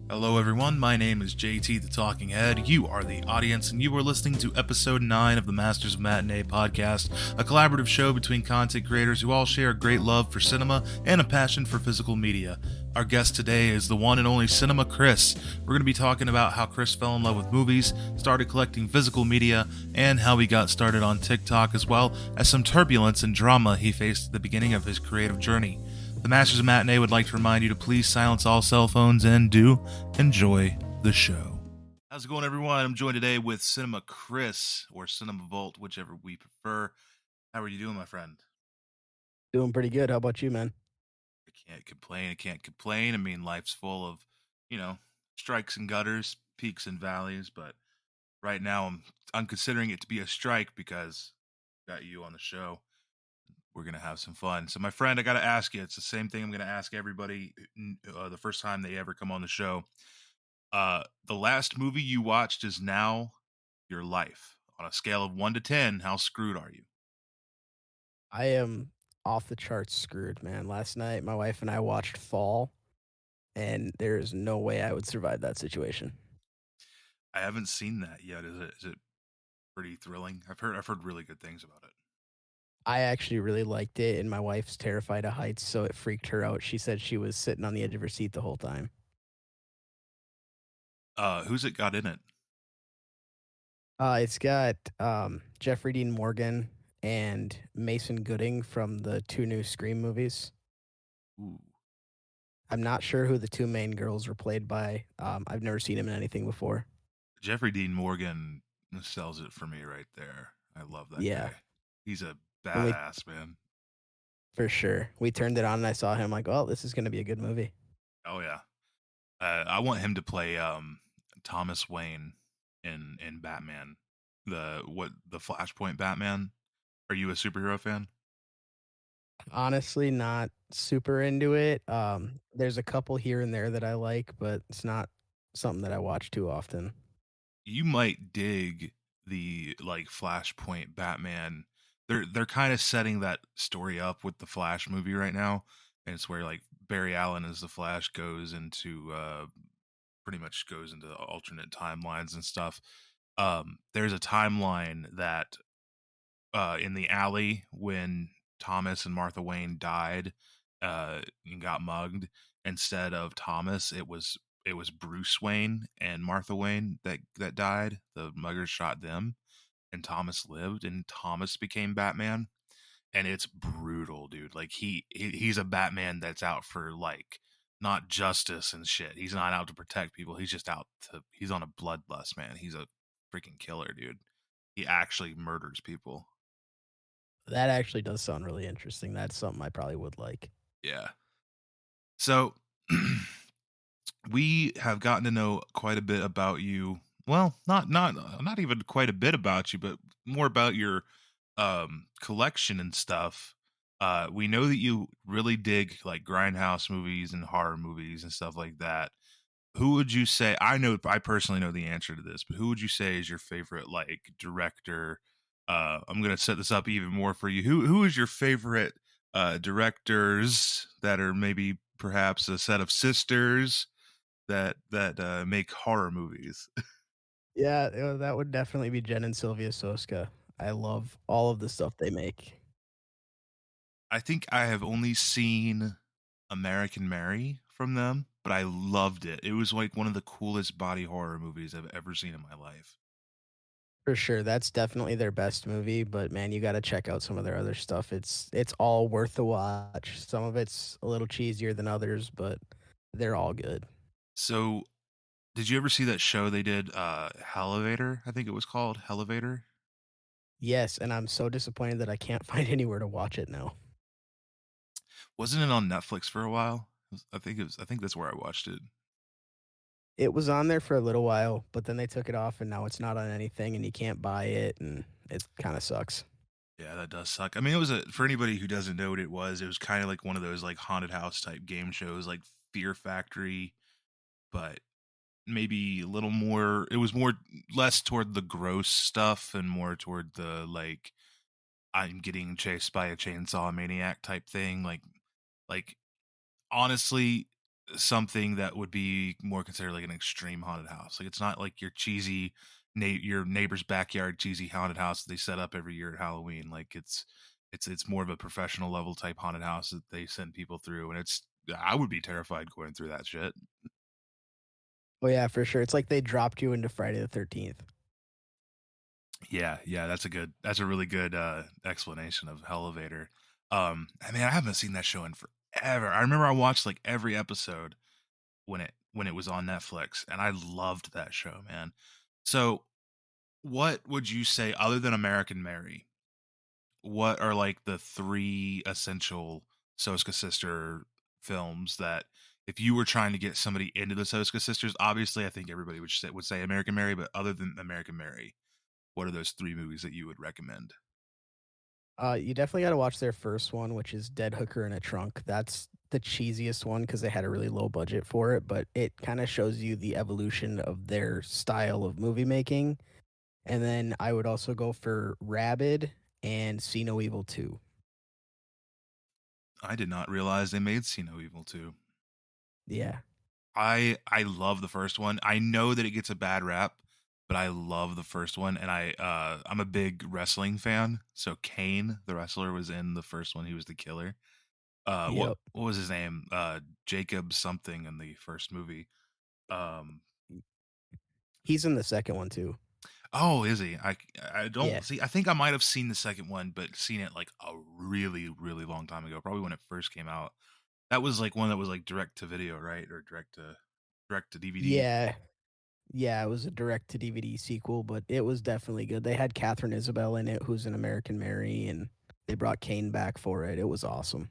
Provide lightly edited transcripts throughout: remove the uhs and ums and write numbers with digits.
Hello, everyone. My name is JT the Talking Head. You are the audience, and you are listening to episode 9 of the Masters of Matinee podcast, a collaborative show between content creators who all share a great love for cinema and a passion for physical media. Our guest today is the one and only Cinema Chris. We're going to be talking about how Chris fell in love with movies, started collecting physical media, and how he got started on TikTok, as well as some turbulence and drama he faced at the beginning of his creative journey. The Masters of Matinee would like to remind you to please silence all cell phones and do enjoy the show. How's it going, everyone? I'm joined today with Cinema Chris, or Cinema Volt, whichever we prefer. How are you doing, my friend? Doing pretty good. How about you, man? I can't complain. I mean, life's full of, strikes and gutters, peaks and valleys, but right now I'm considering it to be a strike because I got you on the show. We're gonna have some fun. So, my friend, I gotta ask you. It's the same thing I'm gonna ask everybody the first time they ever come on the show. The last movie you watched is now your life. On a scale of 1 to 10, how screwed are you? I am off the charts screwed, man. Last night, my wife and I watched Fall, and there is no way I would survive that situation. I haven't seen that yet. Is it pretty thrilling? I've heard really good things about it. I actually really liked it, and my wife's terrified of heights, so it freaked her out. She said she was sitting on the edge of her seat the whole time. Who's it got in it? It's got Jeffrey Dean Morgan and Mason Gooding from the two new Scream movies. Ooh, I'm not sure who the two main girls were played by. I've never seen him in anything before. Jeffrey Dean Morgan sells it for me right there. I love that Yeah, guy. He's a when we badass, man. For sure. We turned it on and I saw him like, "Oh, this is gonna be a good movie." Oh yeah. I want him to play Thomas Wayne in Batman. The Flashpoint Batman. Are you a superhero fan? Honestly, not super into it. There's a couple here and there that I like, but it's not something that I watch too often. You might dig the like Flashpoint Batman. They're kind of setting that story up with the Flash movie right now, and it's where like Barry Allen as the Flash goes into pretty much goes into alternate timelines and stuff. There's a timeline that in the alley when Thomas and Martha Wayne died and got mugged. Instead of Thomas, it was Bruce Wayne and Martha Wayne that died. The muggers shot them, and Thomas lived, and Thomas became Batman. And it's brutal, dude. Like he's a Batman that's out for like not justice and shit. He's not out to protect people. He's on a bloodlust, man. He's a freaking killer, dude. He actually murders people. That actually does sound really interesting. That's something I probably would like. Yeah. So we have gotten to know quite a bit about you. Well, not even quite a bit about you, but more about your collection and stuff. We know that you really dig like grindhouse movies and horror movies and stuff like that. Who would you say? I personally know the answer to this, but who would you say is your favorite like director? I'm gonna set this up even more for you. Who is your favorite directors that are maybe perhaps a set of sisters that make horror movies? Yeah, that would definitely be Jen and Sylvia Soska. I love all of the stuff they make. I think I have only seen American Mary from them, but I loved it. It was like one of the coolest body horror movies I've ever seen in my life. For sure, that's definitely their best movie, but man, you gotta check out some of their other stuff. It's all worth the watch. Some of it's a little cheesier than others, but they're all good. So, did you ever see that show they did, Hellevator? I think it was called Hellevator. Yes, and I'm so disappointed that I can't find anywhere to watch it now. Wasn't it on Netflix for a while? I think that's where I watched it. It was on there for a little while, but then they took it off and now it's not on anything and you can't buy it and it kinda sucks. Yeah, that does suck. I mean, for anybody who doesn't know what it was kind of like one of those like haunted house type game shows, like Fear Factory, but maybe a little more. It was more less toward the gross stuff and more toward the like I'm getting chased by a chainsaw maniac type thing. Like honestly, something that would be more considered like an extreme haunted house. Like it's not like your cheesy your neighbor's backyard cheesy haunted house that they set up every year at Halloween. Like it's more of a professional level type haunted house that they send people through, and it's I would be terrified going through that shit. Oh yeah, for sure. It's like they dropped you into Friday the 13th. Yeah, yeah, that's a really good explanation of Elevator. I mean, I haven't seen that show in forever. I remember I watched like every episode when it was on Netflix, and I loved that show, man. So, what would you say other than American Mary? What are like the three essential Soska Sister films that if you were trying to get somebody into the Soska Sisters, obviously I think everybody would say American Mary, but other than American Mary, what are those three movies that you would recommend? You definitely got to watch their first one, which is Dead Hooker in a Trunk. That's the cheesiest one because they had a really low budget for it, but it kind of shows you the evolution of their style of movie making. And then I would also go for Rabid and See No Evil 2. I did not realize they made See No Evil too. Yeah. I love the first one. I know that it gets a bad rap, but I love the first one, and I'm a big wrestling fan. So Kane, the wrestler, was in the first one. He was the killer. Yep. What was his name? Jacob something in the first movie. Um, He's in the second one too. oh, is he? I don't Yeah. see. I think I might have seen the second one, but seen it like a really long time ago. Probably when it first came out. That was like one that was like direct to video, right? Or direct to DVD. Yeah. Yeah, it was a direct to DVD sequel, but it was definitely good. They had Catherine Isabel in it, who's an American Mary, and they brought Kane back for it. It was awesome.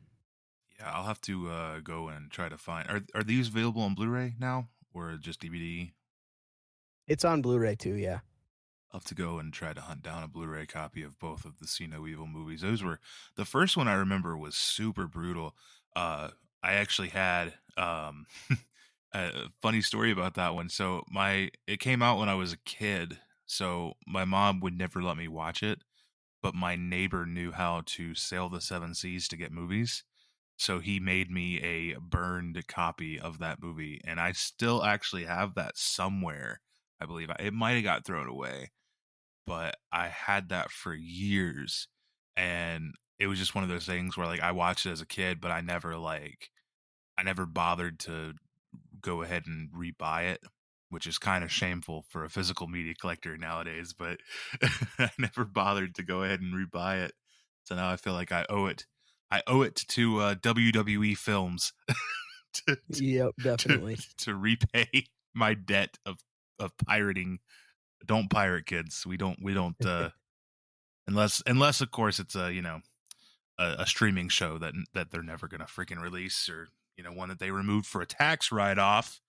Yeah, I'll have to go and try to find. Are these available on Blu-ray now or just DVD? It's on Blu-ray too, yeah. I'll have to go and try to hunt down a Blu-ray copy of both of the See No Evil movies. Those were the first one I remember was super brutal. I actually had a funny story about that one. So my it came out when I was a kid, so my mom would never let me watch it, but my neighbor knew how to sail the seven seas to get movies. So he made me a burned copy of that movie, and I still actually have that somewhere. I believe it might have got thrown away, but I had that for years, and it was just one of those things where like I watched it as a kid, but I never bothered to go ahead and rebuy it, which is kind of shameful for a physical media collector nowadays. But I never bothered to go ahead and rebuy it, so now I feel like I owe it. I owe it to WWE Films to, Yep, to definitely. to repay my debt of pirating. Don't pirate, kids. We don't unless of course it's a a streaming show that they're never gonna freaking release, or one that they removed for a tax write off.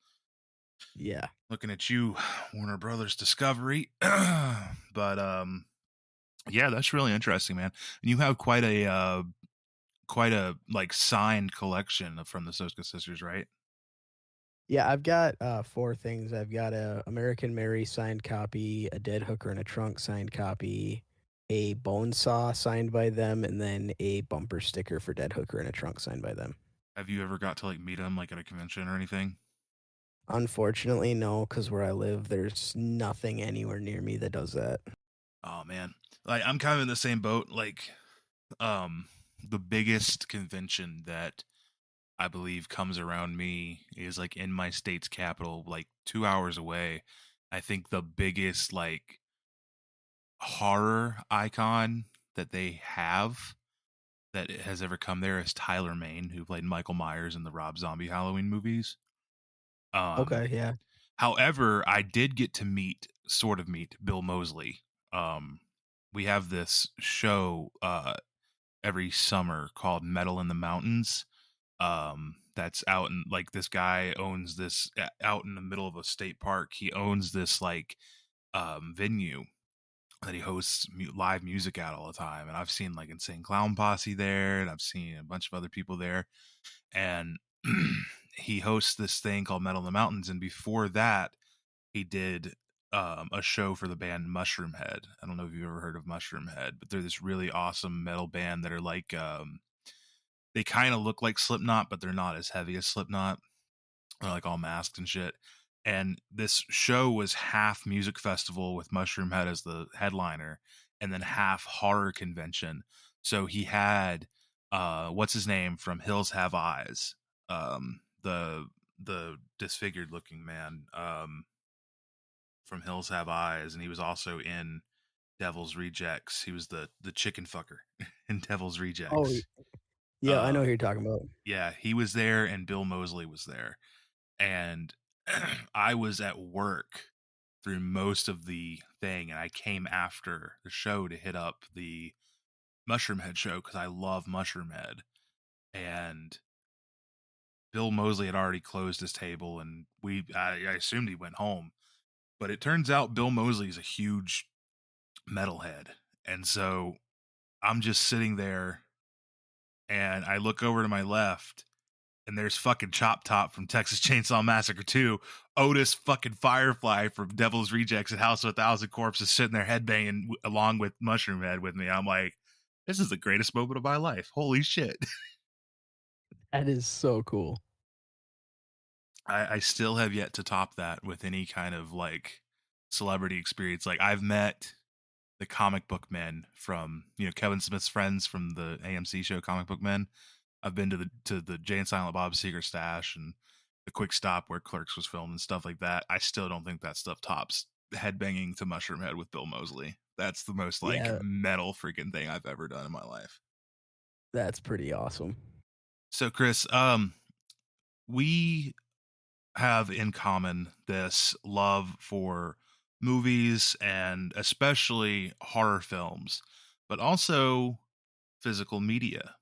Yeah. Looking at you, Warner Brothers Discovery. But yeah, that's really interesting, man. And you have quite a like signed collection from the Soska Sisters, right? Yeah, I've got four things. I've got a American Mary signed copy, a Dead Hooker in a Trunk signed copy, a bone saw signed by them, and then a bumper sticker for Dead Hooker in a Trunk signed by them. Have you ever got to like meet them like at a convention or anything? Unfortunately, no, because where I live, there's nothing anywhere near me that does that. Oh man, like I'm kind of in the same boat. Like, um, the biggest convention that I believe comes around me is like in my state's capital, like 2 hours away. I think the biggest like horror icon that they have that has ever come there is Tyler Mane, who played Michael Myers in the Rob Zombie Halloween movies. Um, Okay, yeah. However, I did get to sort of meet Bill Moseley. We have this show every summer called Metal in the Mountains. That's out in like this guy owns this out in the middle of a state park. He owns this like venue that he hosts live music at all the time. And I've seen like Insane Clown Posse there, and I've seen a bunch of other people there. And he hosts this thing called Metal in the Mountains. And before that, he did a show for the band Mushroom Head. I don't know if you've ever heard of Mushroom Head, but they're this really awesome metal band that are like they kind of look like Slipknot, but they're not as heavy as Slipknot. like all masked and shit. And this show was half music festival with Mushroomhead as the headliner, and then half horror convention. So he had what's his name from Hills Have Eyes, the disfigured looking man from Hills Have Eyes, and he was also in Devil's Rejects. He was the chicken fucker in Devil's Oh, Rejects. yeah, I know Uh, who you're talking about. yeah, he was there, and Bill Moseley was there, and I was at work through most of the thing, and I came after the show to hit up the Mushroomhead show because I love Mushroomhead. And Bill Moseley had already closed his table, and I assumed he went home, but it turns out Bill Moseley is a huge metalhead, and so I'm just sitting there, and I look over to my left, and there's fucking Chop Top from Texas Chainsaw Massacre 2, Otis fucking Firefly from Devil's Rejects and House of a Thousand Corpses sitting there headbanging along with Mushroomhead with me. I'm like, this is the greatest moment of my life. Holy shit. That is so cool. I still have yet to top that with any kind of like celebrity experience. Like I've met the comic book men from, Kevin Smith's friends from the AMC show Comic Book Men. I've been to the Jay and Silent Bob's Secret Stash and the Quick Stop where Clerks was filmed and stuff like that. I still don't think that stuff tops headbanging to Mushroomhead with Bill Moseley. That's the most like Yeah, metal freaking thing I've ever done in my life. that's pretty awesome. So Chris, we have in common this love for movies and especially horror films, but also physical media.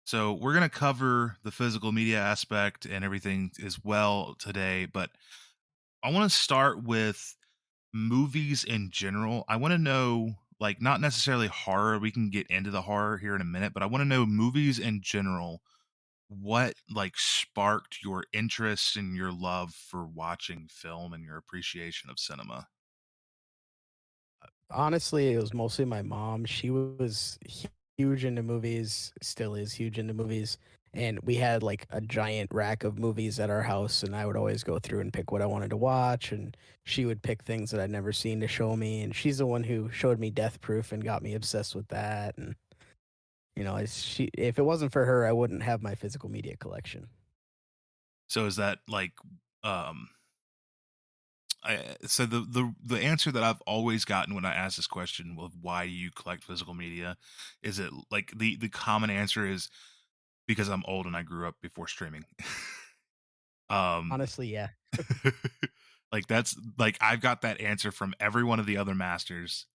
So we're going to cover the physical media aspect and everything as well today, but I want to start with movies in general. I want to know, like, not necessarily horror. We can get into the horror here in a minute, but I want to know movies in general. What like sparked your interest and your love for watching film and your appreciation of cinema? Honestly, it was mostly my mom. She was huge into movies, still is huge into movies. And we had like a giant rack of movies at our house, and I would always go through and pick what I wanted to watch. And she would pick things that I'd never seen to show me. And she's the one who showed me Death Proof and got me obsessed with that. And if it wasn't for her, I wouldn't have my physical media collection. So is that like um so the answer that I've always gotten when I ask this question of why do you collect physical media is it like the common answer is because I'm old and I grew up before streaming. um Honestly, yeah. like that's like I've got that answer from every one of the other masters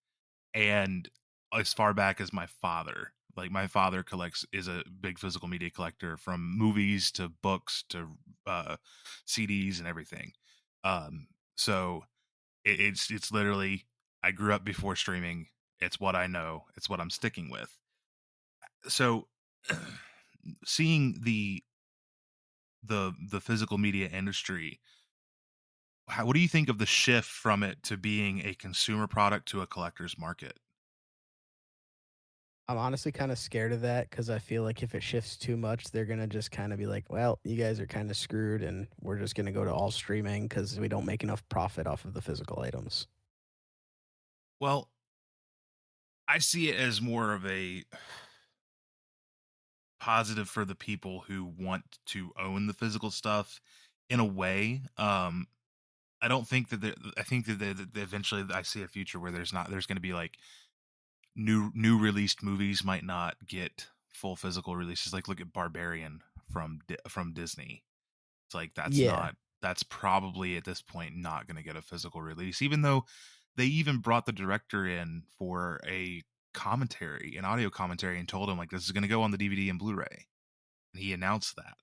and as far back as my father. Like my father collects is a big physical media collector from movies to books to uh CDs and everything. So it's literally I grew up before streaming. It's what I know. It's what I'm sticking with. So seeing the physical media industry, what do you think of the shift from it to being a consumer product to a collector's market? I'm honestly kind of scared of that because I feel like if it shifts too much, they're gonna just kind of be like, "Well, you guys are kind of screwed, and we're just gonna go to all streaming because we don't make enough profit off of the physical items." Well, I see it as more of a positive for the people who want to own the physical stuff in a way. I don't think that I think that eventually I see a future where there's going to be like new released movies might not get full physical releases. Like look at Barbarian from Disney. It's like Yeah, that's probably at this point not going to get a physical release, even though they even brought the director in for a commentary, an audio commentary, and told him like this is going to go on the DVD and Blu-ray, and he announced that.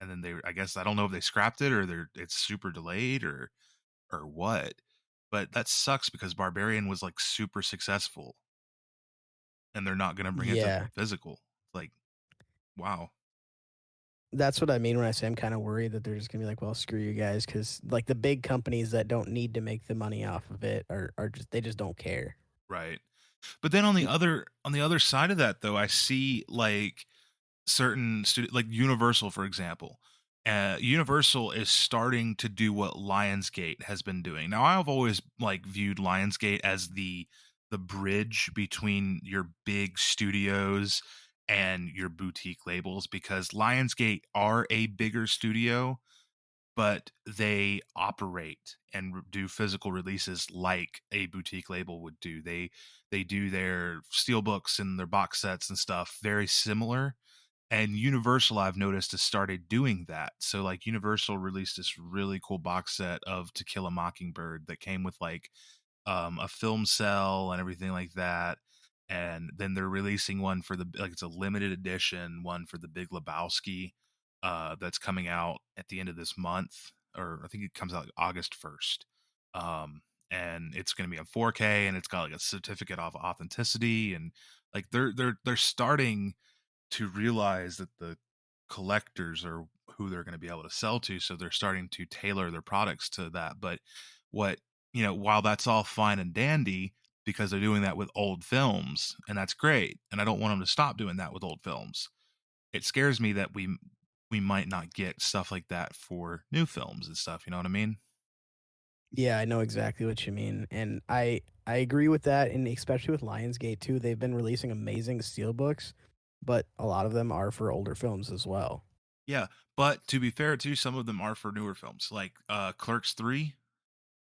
And then I guess I don't know if they scrapped it or it's super delayed or what, but that sucks because Barbarian was like super successful, and they're not going to bring it to yeah. physical. Like, wow. That's what I mean when I say I'm kind of worried that they're just gonna be like, "Well, screw you guys," because like the big companies that don't need to make the money off of it are just they just don't care. Right. But then on the other side of that though, I see like certain like Universal, for example, Universal is starting to do what Lionsgate has been doing. Now, I've always like viewed Lionsgate as the bridge between your big studios and your boutique labels, because Lionsgate are a bigger studio, but they operate and do physical releases like a boutique label would do. They do their steel books and their box sets and stuff very similar, and Universal, I've noticed, has started doing that. So like Universal released this really cool box set of To Kill a Mockingbird that came with like a film cell and everything like that. And then they're releasing one for the, like, it's a limited edition one for The Big Lebowski, that's coming out at the end of this month, or I think it comes out like August 1st. And it's going to be on 4K, and it's got like a certificate of authenticity, and like they're starting to realize that the collectors are who they're going to be able to sell to, so they're starting to tailor their products to that. But what, while that's all fine and dandy, because they're doing that with old films, and that's great, and I don't want them to stop doing that with old films, it scares me that we might not get stuff like that for new films and stuff, you know what I mean? Yeah, I know exactly what you mean, and I agree with that, and especially with Lionsgate too. They've been releasing amazing steelbooks, but a lot of them are for older films as well. Yeah, but to be fair too, some of them are for newer films, like Clerks 3.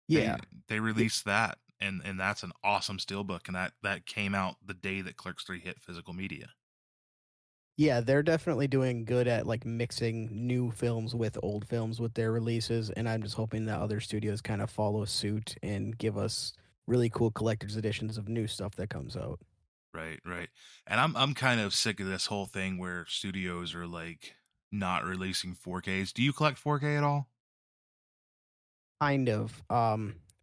Yeah, They y- released that, and that's an awesome steelbook, and that came out the day that Clerks 3 hit physical media. yeah, they're definitely doing good at like mixing new films with old films with their releases, and I'm just hoping that other studios kind of follow suit and give us really cool collector's editions of new stuff that comes out. Right, right. And I'm kind of sick of this whole thing where studios are like not releasing 4Ks. Do you collect 4K at all? Kind of.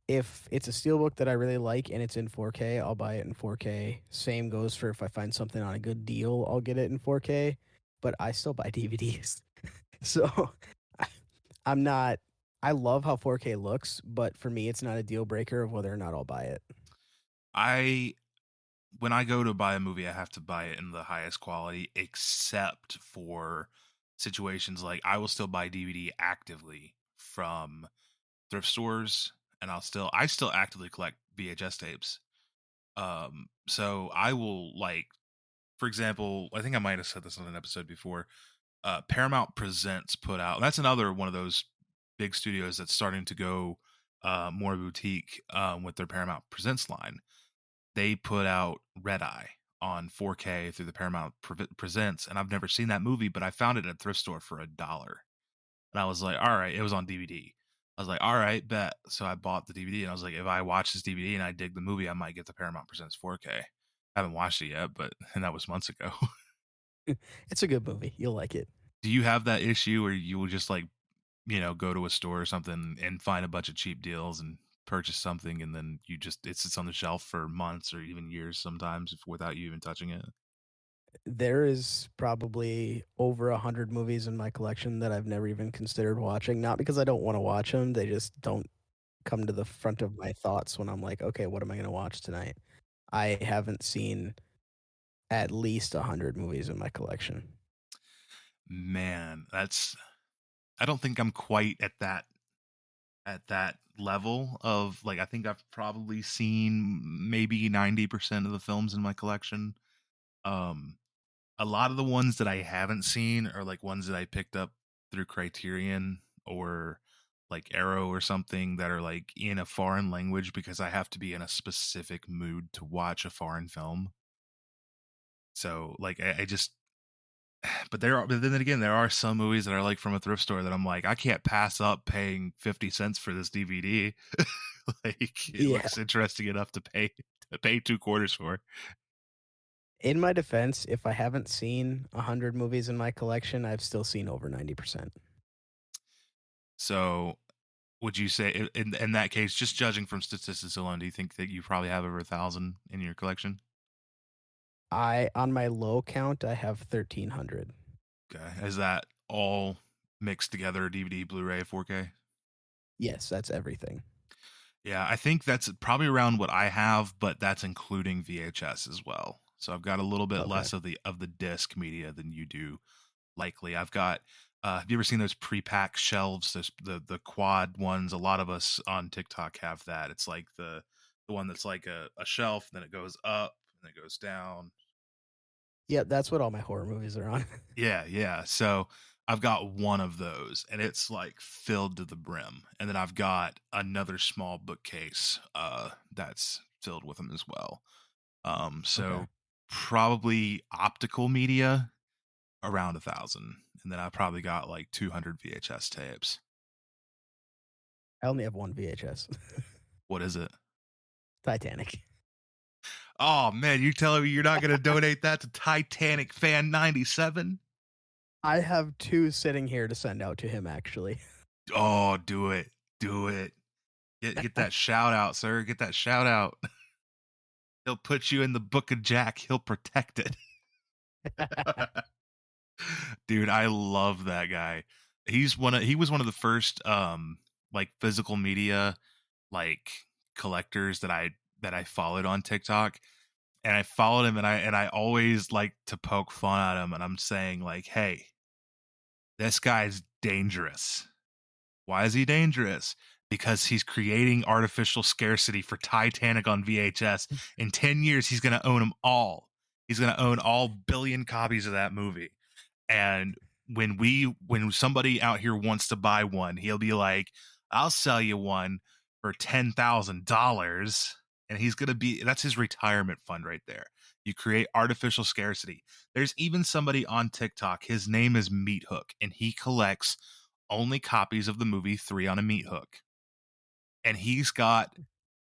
If it's a steelbook that I really like and it's in 4K, I'll buy it in 4K. Same goes for if I find something on a good deal, I'll get it in 4K. But I still buy DVDs. So I- I'm not. I love how 4K looks, but for me, it's not a deal breaker of whether or not I'll buy it. I When I go to buy a movie, I have to buy it in the highest quality, except for situations like I will still buy DVD actively from thrift stores, and I still actively collect VHS tapes. So I will, like, for example, I think I might have said this on an episode before. Paramount Presents put out. That's another one of those big studios that's starting to go more boutique with their Paramount Presents line. They put out Red Eye on 4K through the Paramount Presents, and I've never seen that movie, but I found it at a thrift store for $1. And I was like, all right, it was on DVD. I was like, all right, bet. So I bought the DVD, and I was like, if I watch this DVD and I dig the movie, I might get the Paramount Presents 4K. I haven't watched it yet, but and that was months ago. It's a good movie. You'll like it. Do you have that issue where you will just like, go to a store or something and find a bunch of cheap deals and purchase something, and then it sits on the shelf for months or even years sometimes without you even touching it? There is probably over 100 movies in my collection that I've never even considered watching. Not because I don't want to watch them, they just don't come to the front of my thoughts when I'm like, okay, what am I going to watch tonight? I haven't seen at least 100 movies in my collection. Man, I don't think I'm quite at that level of, like, I think I've probably seen maybe 90% of the films in my collection. Um a lot of the ones that I haven't seen are like ones that I picked up through Criterion or like Arrow or something, that are like in a foreign language, because I have to be in a specific mood to watch a foreign film. So like I just but then again, there are some movies that are like from a thrift store that I'm like, I can't pass up paying 50 cents for this DVD. Like, it Yeah. looks interesting enough to pay 2 quarters for. In my defense, if I haven't seen 100 movies in my collection, I've still seen over 90%. So would you say, in that case, just judging from statistics alone, do you think that you probably have over 1,000 in your collection? On my low count, I have 1,300. Okay, is that all mixed together, DVD, Blu-ray, 4K? Yes, that's everything. Yeah, I think that's probably around what I have, but that's including VHS as well. So I've got a little bit Okay. less of the disc media than you do. Likely, I've got Have you ever seen those pre-packed shelves? Those the quad ones. A lot of us on TikTok have that. It's like the one that's like a shelf, then it goes up, and then it goes down. Yep, that's what all my horror movies are on. Yeah, yeah. So I've got one of those, and it's like filled to the brim. And then I've got another small bookcase that's filled with them as well. Okay. So probably optical media around 1,000, and then I probably got like 200 VHS tapes. I only have one VHS. What is it? Titanic. Oh man, you telling me you're not going to donate that to Titanic fan 97? I have 2 sitting here to send out to him, actually. Oh, do it. Do it. Get that shout out, sir. Get that shout out. He'll put you in the book of Jack. He'll protect it. Dude, I love that guy. He was one of the first like physical media like collectors that I followed on TikTok. And I followed him, and I always like to poke fun at him, and I'm saying like, "Hey, this guy's dangerous. Why is he dangerous? Because he's creating artificial scarcity for Titanic on VHS. In 10 years, he's going to own them all. He's going to own all billion copies of that movie. And when somebody out here wants to buy one, he'll be like, I'll sell you one for $10,000. And that's his retirement fund right there. You create artificial scarcity. There's even somebody on TikTok, his name is Meat Hook, and he collects only copies of the movie Three on a Meat Hook. And he's got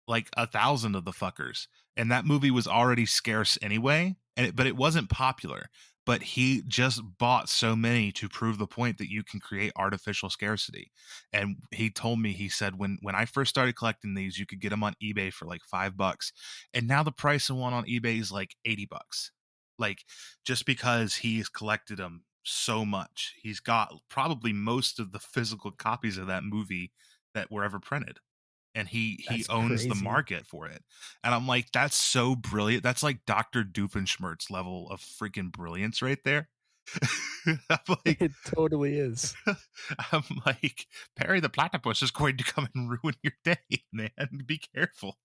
like 1,000 of the fuckers. And that movie was already scarce anyway, but it wasn't popular. But he just bought so many to prove the point that you can create artificial scarcity. And he told me, he said, when I first started collecting these, you could get them on eBay for like $5. And now the price of one on eBay is like $80. Like, just because he's collected them so much. He's got probably most of the physical copies of that movie that were ever printed, and he That's owns the crazy. market for it. And I'm like, that's so brilliant. That's like Dr. Doofenshmirtz level of freaking brilliance right there. I'm like, It totally is. I'm like, Perry the Platypus is going to come and ruin your day, man. Be careful.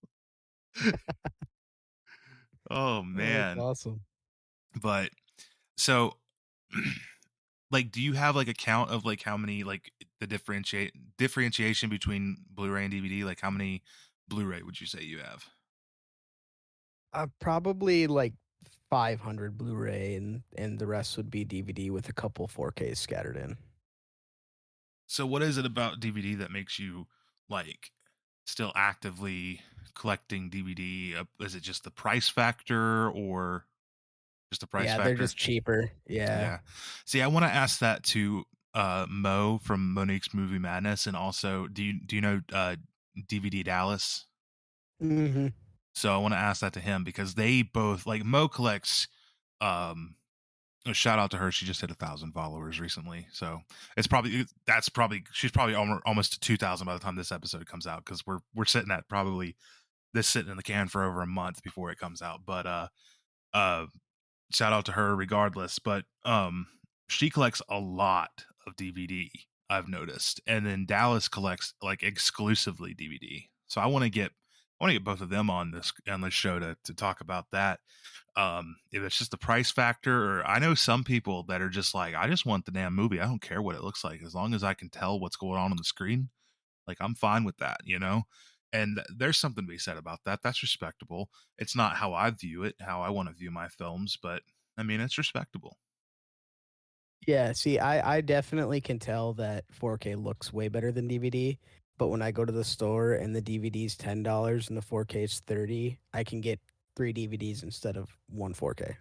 Oh Oh, that's man. awesome. But so like, do you have like a count of like how many, like, the differentiation between Blu-ray and DVD? Like, how many Blu-ray would you say you have? Probably like 500 Blu-ray and the rest would be DVD with a couple 4Ks scattered in. So what is it about DVD that makes you like still actively collecting DVD? Is it just the price factor, or just the price Yeah, they're factor? just cheaper. Yeah. Yeah. See, I want to ask that to Mo from Monique's Movie Madness, and also, do you know DVD Dallas? Mhm. So I want to ask that to him, because they both, like, Mo collects. A shout out to her. She just hit 1,000 followers recently, so she's probably almost to 2,000 by the time this episode comes out, because we're sitting at probably this sitting in the can for over a month before it comes out. But uh, shout out to her regardless. But she collects a lot of DVD, I've noticed, and then Dallas collects like exclusively DVD. So I want to get both of them on this show to talk about that. If it's just the price factor, or I know some people that are just like, I just want the damn movie. I don't care what it looks like, as long as I can tell what's going on the screen. Like, I'm fine with that, you know? And there's something to be said about that. That's respectable. It's not how I view it, how I want to view my films, but I mean, it's respectable. Yeah, see, I definitely can tell that 4K looks way better than DVD, but when I go to the store and the DVD's $10 and the 4K is 30, I can get 3 DVDs instead of one 4K.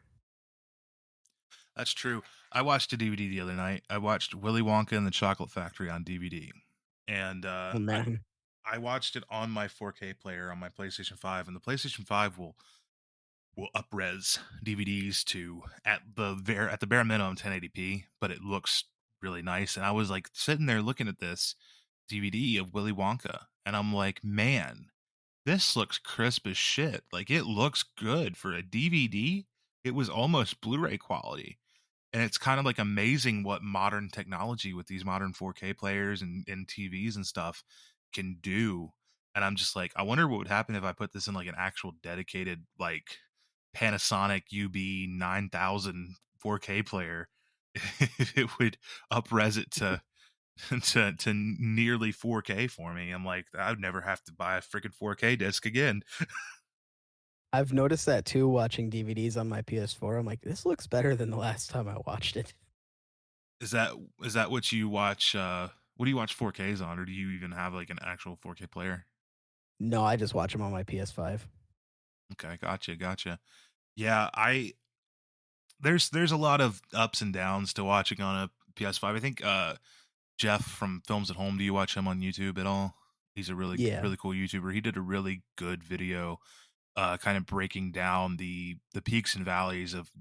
That's true. I watched a DVD the other night. I watched Willy Wonka and the Chocolate Factory on DVD. And Oh, man. I watched it on my 4K player on my PlayStation 5, and the PlayStation 5 will upres DVDs to at the bare minimum 1080p, but it looks really nice. And I was like sitting there looking at this DVD of Willy Wonka, and I'm like, man, this looks crisp as shit. Like, it looks good for a DVD. It was almost Blu-ray quality. And it's kind of like amazing what modern technology with these modern 4K players and TVs and stuff can do. And I'm just like, I wonder what would happen if I put this in like an actual dedicated like Panasonic UB 9000 4K player. If it would up-res it to to nearly 4K for me. I'm like, I would never have to buy a freaking 4K disc again. I've noticed that too watching DVDs on my PS4. I'm like, this looks better than the last time I watched it. Is that is that what you watch? What do you watch 4Ks on, or do you even have like an actual 4K player? No, I just watch them on my PS5. Okay, gotcha. Yeah, I there's a lot of ups and downs to watching on a PS5. I think Jeff from Films at Home. Do you watch him on YouTube at all? He's a Yeah. really cool YouTuber. He did a really good video, kind of breaking down the peaks and valleys of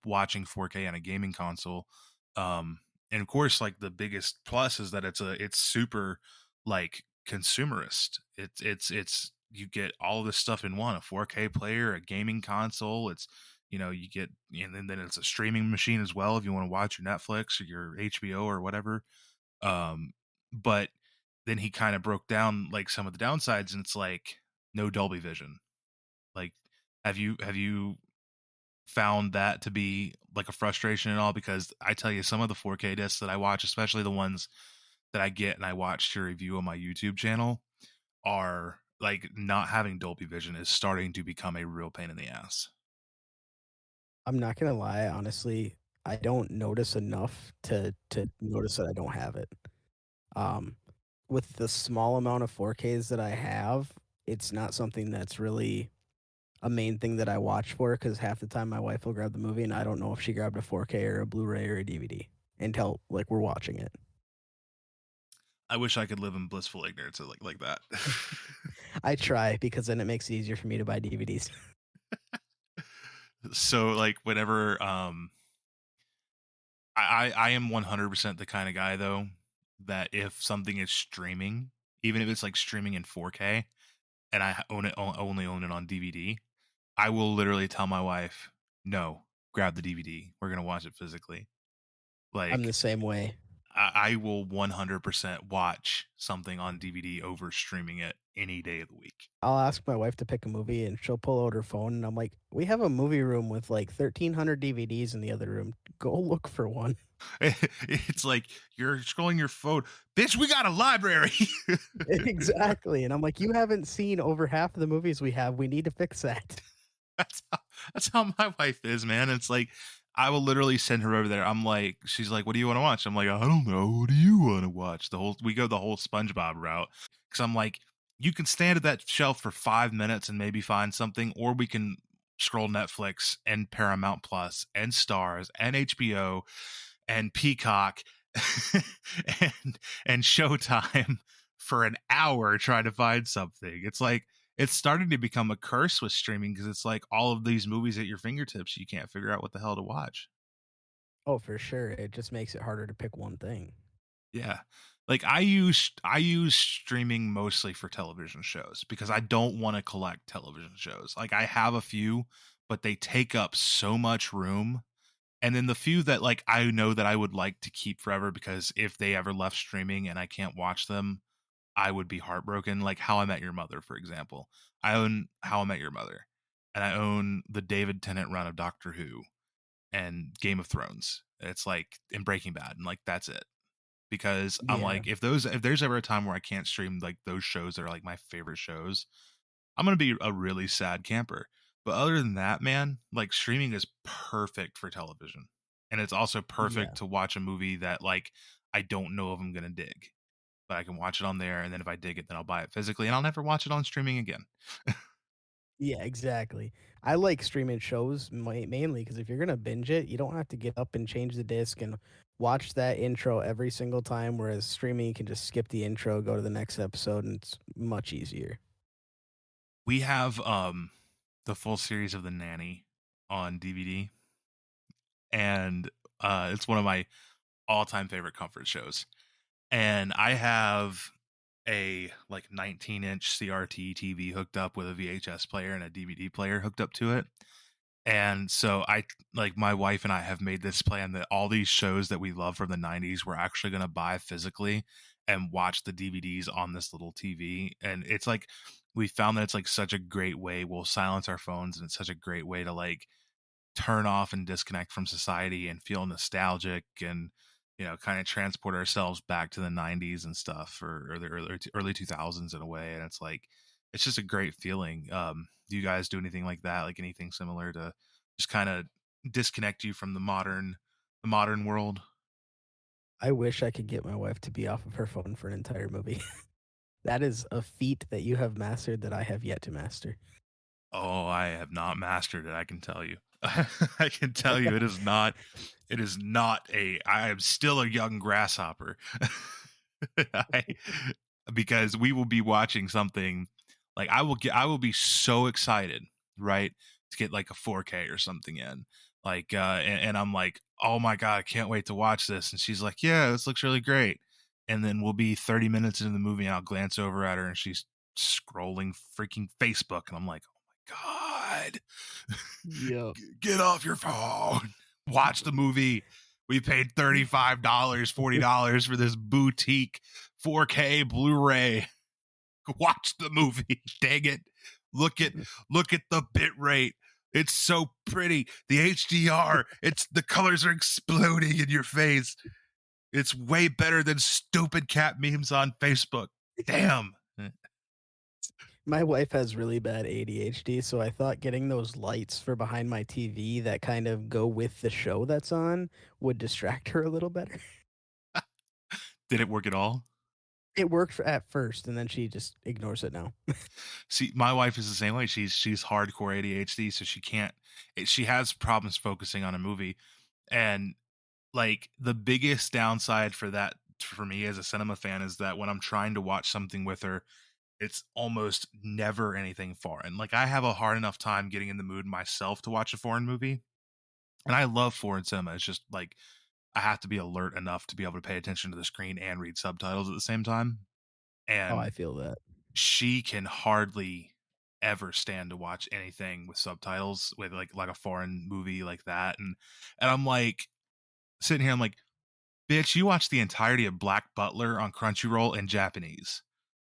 watching 4K on a gaming console. And of course, like the biggest plus is that it's super like consumerist. It's you get all this stuff in one: a 4K player, a gaming console. It's you get, and then it's a streaming machine as well if you want to watch your Netflix or your HBO or whatever. But then he kind of broke down like some of the downsides, and it's like no Dolby Vision. Like, have you found that to be like a frustration at all? Because I tell you, some of the 4K discs that I watch, especially the ones that I get and I watch to review on my YouTube channel, are like not having Dolby Vision is starting to become a real pain in the ass. I'm not gonna lie, honestly, I don't notice enough to notice that I don't have it. Um, with the small amount of 4Ks that I have, it's not something that's really a main thing that I watch for because half the time my wife will grab the movie and I don't know if she grabbed a 4K or a Blu-ray or a DVD until like we're watching it. I wish I could live in blissful ignorance of like that. I try because then it makes it easier for me to buy DVDs. So like whenever I am 100% the kind of guy though that if something is streaming, even if it's like streaming in 4K and I only own it on DVD, I will literally tell my wife, "No, grab the DVD. We're going to watch it physically." I'm the Like same way. I will 100% watch something on DVD over streaming it any day of the week. I'll ask my wife to pick a movie and she'll pull out her phone and I'm like, "We have a movie room with like 1,300 DVDs in the other room. Go look for one." It's like you're scrolling your phone. Bitch, we got a library. Exactly. And I'm like, "You haven't seen over half of the movies we have. We need to fix that." That's how, that's how my wife is, man. It's like I will literally send her over there. I'm like, she's like, "What do you want to watch?" I'm like, "I don't know. What do you want to watch?" We go the whole SpongeBob route because I'm like, you can stand at that shelf for 5 minutes and maybe find something, or we can scroll Netflix and Paramount Plus and Stars and HBO and Peacock and Showtime for an hour trying to find something. It's like it's starting to become a curse with streaming because it's like all of these movies at your fingertips. You can't figure out what the hell to watch. Oh, for sure. It just makes it harder to pick one thing. Yeah. Like I use streaming mostly for television shows because I don't want to collect television shows. Like I have a few, but they take up so much room. And then the few that like I know that I would like to keep forever because if they ever left streaming and I can't watch them, I would be heartbroken. Like How I Met Your Mother, for example. I own How I Met Your Mother, and I own the David Tennant run of Doctor Who and Game of Thrones. It's like in Breaking Bad, and like that's it. Because I'm Yeah. like, if there's ever a time where I can't stream like those shows that are like my favorite shows, I'm gonna be a really sad camper. But other than that, man, like streaming is perfect for television. And it's also Yeah. perfect to watch a movie that like I don't know if I'm gonna dig. But I can watch it on there, and then if I dig it, then I'll buy it physically and I'll never watch it on streaming again. Yeah, exactly. I like streaming shows mainly because if you're gonna binge it, you don't have to get up and change the disc and watch that intro every single time. Whereas streaming, you can just skip the intro, go to the next episode, and it's much easier. We have the full series of The Nanny on DVD, and it's one of my all-time favorite comfort shows. And I have a like 19-inch CRT TV hooked up with a VHS player and a DVD player hooked up to it. And so I like my wife and I have made this plan that all these shows that we love from the 90s we're actually going to buy physically and watch the DVDs on this little TV. And it's like we found that it's like such a great way. We'll silence our phones and it's such a great way to like turn off and disconnect from society and feel nostalgic and kind of transport ourselves back to the 90s and stuff or the early 2000s in a way. And it's like it's just a great feeling. Do you guys do anything like that, like anything similar to just kind of disconnect you from the modern world? I wish I could get my wife to be off of her phone for an entire movie. That is a feat that you have mastered that I have yet to master. Oh, I have not mastered it, I can tell you. I can tell you I am still a young grasshopper. I, because we will be watching something like I will be so excited, right, to get like a 4K or something in. Like and I'm like, "Oh my god, I can't wait to watch this." And she's like, "Yeah, this looks really great." And then we'll be 30 minutes into the movie and I'll glance over at her and she's scrolling freaking Facebook and I'm like, God, Yep. get off your phone. Watch the movie. We paid $35, $40 for this boutique 4K Blu-ray. Watch the movie. Dang it. Look at look at the bit rate. It's so pretty. The HDR, it's the colors are exploding in your face. It's way better than stupid cat memes on Facebook. Damn. My wife has really bad ADHD, so I thought getting those lights for behind my TV that kind of go with the show that's on would distract her a little better. Did it work at all? It worked at first, and then she just ignores it now. See, my wife is the same way. She's hardcore ADHD, so she has problems focusing on a movie. And like the biggest downside for that for me as a cinema fan is that when I'm trying to watch something with her, it's almost never anything foreign. Like I have a hard enough time getting in the mood myself to watch a foreign movie. And I love foreign cinema. It's just like I have to be alert enough to be able to pay attention to the screen and read subtitles at the same time. Oh, I And feel that. she can hardly ever stand to watch anything with subtitles with like a foreign movie like that. And I'm like sitting here, I'm like, bitch, you watch the entirety of Black Butler on Crunchyroll in Japanese.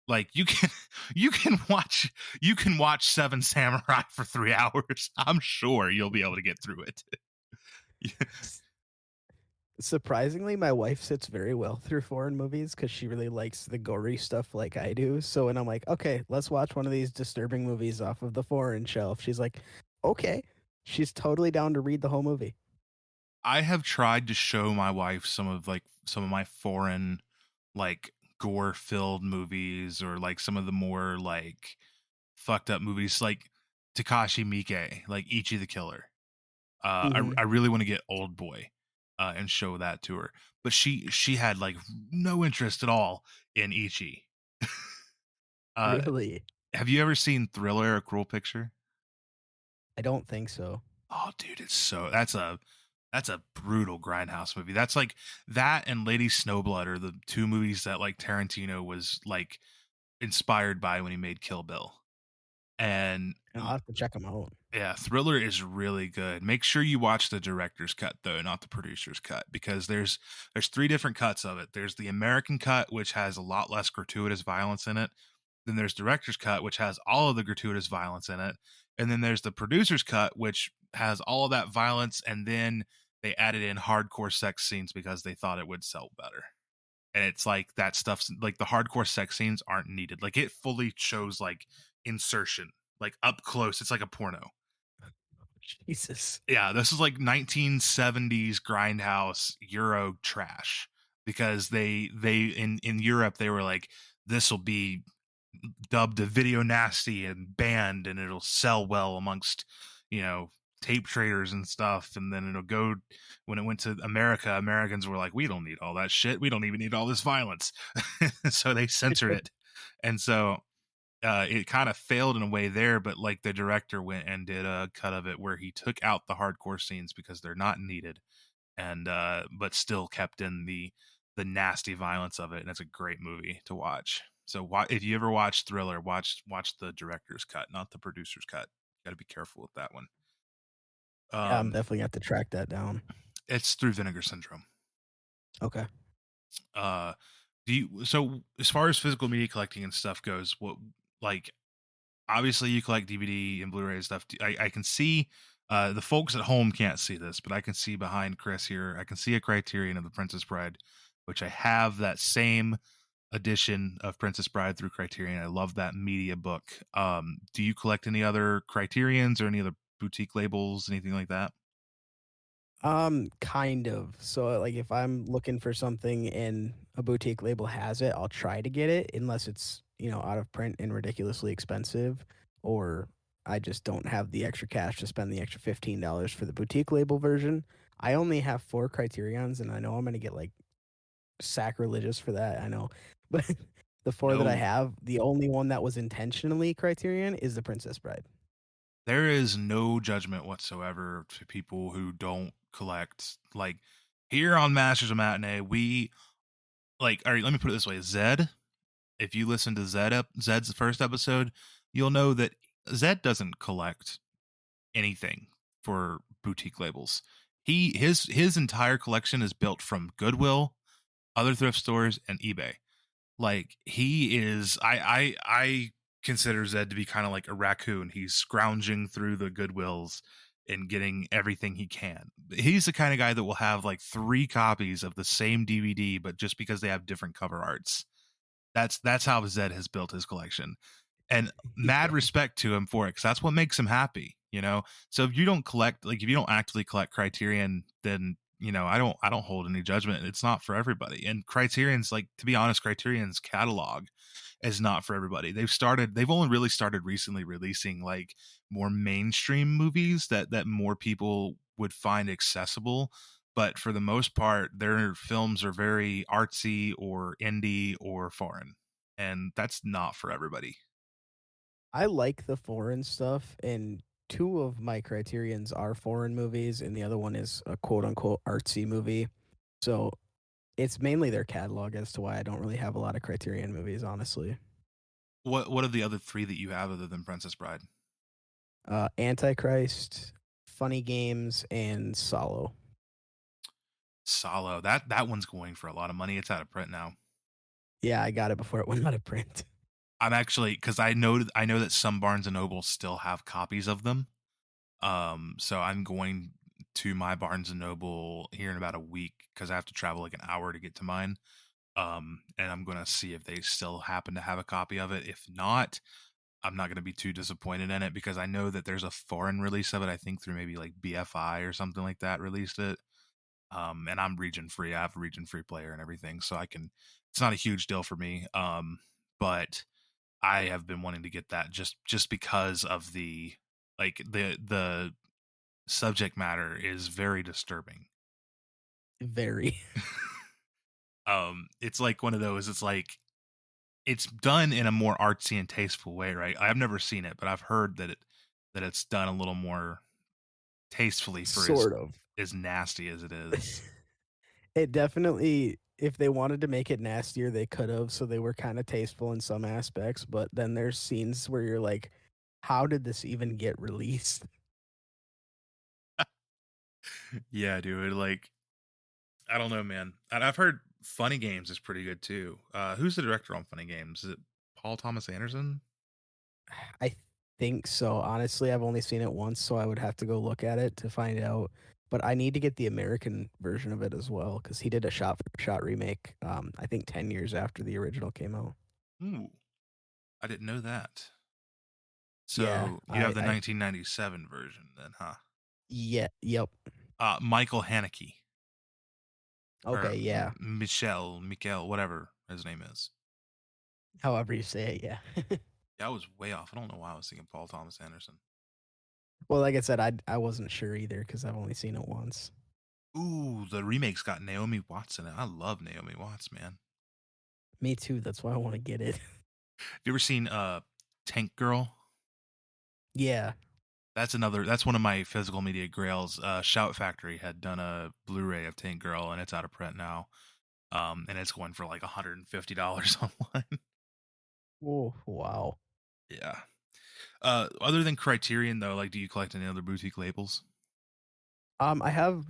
Like you can watch Seven Samurai for 3 hours. I'm sure you'll be able to get through it. Surprisingly, my wife sits very well through foreign movies because she really likes the gory stuff like I do. So when I'm like, okay, let's watch one of these disturbing movies off of the foreign shelf, she's like, okay. She's totally down to read the whole movie. I have tried to show my wife some of my foreign like gore filled movies or like some of the more like fucked up movies like Takashi Miike, like Ichi the Killer. Hmm. I really want to get Old Boy and show that to her, but she had like no interest at all in Ichi. Uh, Really? have you ever seen Thriller: A Cruel Picture? I don't think so. Oh, dude, that's a brutal grindhouse movie. That's like that and Lady Snowblood are the two movies that like Tarantino was like inspired by when he made Kill Bill. And I'll have to check them out. yeah, Thriller is really good. Make sure you watch the director's cut though, not the producer's cut, because there's three different cuts of it. There's the American cut, which has a lot less gratuitous violence in it. Then there's director's cut, which has all of the gratuitous violence in it. And then there's the producer's cut, which has all of that violence, and then they added in hardcore sex scenes because they thought it would sell better. And it's like that stuff's like the hardcore sex scenes aren't needed. Like it fully shows like insertion, like up close. It's like a porno. Jesus. Yeah, this is like 1970s grindhouse Euro trash because they in Europe they were like this will be dubbed a video nasty and banned and it'll sell well amongst you know tape traders and stuff and then it'll go when it went to America Americans were like we don't need all that shit we don't even need all this violence so they censored it and so it kind of failed in a way there, but like the director went and did a cut of it where he took out the hardcore scenes because they're not needed, and but still kept in the nasty violence of it, and it's a great movie to watch. So if you ever watch Thriller, watch the director's cut, not the producer's got to be careful with that one. Yeah, I'm Um, definitely gonna have to track that down. it's through Vinegar Syndrome. Okay. Uh, do you so as far as physical media collecting and stuff goes, what like obviously you collect DVD and Blu-ray and stuff. I can see the folks at home can't see this, but I can see behind Chris here. I can see a Criterion of The Princess Bride, which I have that same edition of Princess Bride through Criterion. I love that media book. Do you collect any other Criterions or any other boutique labels, anything like that? Kind of. So, like, if I'm looking for something and a boutique label has it, I'll try to get it unless it's, out of print and ridiculously expensive, or I just don't have the extra cash to spend the extra $15 for the boutique label version. I only have 4 Criterions, and I know I'm gonna get, like, sacrilegious for that, I know. But the 4 that I No, have, the only one that was intentionally Criterion is The Princess Bride. there is no judgment whatsoever to people who don't collect. Like here on Masters of Matinee, we like. All right, let me put it this way: Zed. If you listen to Zed's first episode, you'll know that Zed doesn't collect anything for boutique labels. His entire collection is built from Goodwill, other thrift stores, and eBay. Like he is, I consider Zed to be kind of like a raccoon. He's scrounging through the Goodwills and getting everything he can. He's the kind of guy that will have like 3 copies of the same DVD, but just because they have different cover arts. That's how Zed has built his collection, and mad Yeah. respect to him for it because that's what makes him happy, so if you don't collect, like if you don't actively collect Criterion, then I don't hold any judgment. It's not for everybody, and Criterion's, like, to be honest, Criterion's catalog is not for everybody. They've only really started recently releasing like more mainstream movies that more people would find accessible, but for the most part their films are very artsy or indie or foreign, and that's not for everybody. I like the foreign stuff, and 2 of my criterions are foreign movies, and the other one is a quote unquote artsy movie. So it's mainly their catalog as to why I don't really have a lot of Criterion movies, honestly. What are the other 3 that you have other than Princess Bride? Antichrist, Funny Games, and Solo. Solo, that one's going for a lot of money. It's out of print now. Yeah, I got it before it went out of print. I'm actually, because I know that some Barnes and Noble still have copies of them. So I'm going to my Barnes and Noble here in about a week because I have to travel like an hour to get to mine. And I'm gonna see if they still happen to have a copy of it. If not, I'm not gonna be too disappointed in it because I know that there's a foreign release of it. I think through maybe like BFI or something like that released it. And I'm region free. I have a region free player and everything, so I can. It's not a huge deal for me. But I have been wanting to get that just because of the subject matter is very disturbing. Very. It's like one of those. It's like it's done in a more artsy and tasteful way, right? I've never seen it, but I've heard that it's done a little more tastefully for as Sort of. as nasty as it is. It definitely, if they wanted to make it nastier, they could have. So they were kind of tasteful in some aspects, but then there's scenes where you're like, how did this even get released? Yeah, dude. Like I don't know, man. And I've heard Funny Games is pretty good too. Who's the director on Funny Games? Is it Paul Thomas Anderson? I think so. Honestly, I've only seen it once, so I would have to go look at it to find out. But I need to get the American version of it as well because he did a shot for shot remake. I think 10 years after the original came out. Ooh, I didn't know that. Yeah, So you have the 1997 version then, huh? yeah, yep. Michael Haneke or Okay, yeah. Michael, whatever his name is. However you say it, yeah. Yeah, I was way off. I don't know why I was thinking Paul Thomas Anderson. Well, like I said, I wasn't sure either because I've only seen it once. Ooh, the remake's got Naomi Watts in it. I love Naomi Watts, man. Me too. That's why I want to get it. Have you ever seen Tank Girl? Yeah. That's one of my physical media grails. Shout Factory had done a Blu-ray of Tank Girl and it's out of print now. And it's going for like $150 online. Oh, wow. Yeah. Other than Criterion though, like do you collect any other boutique labels? I have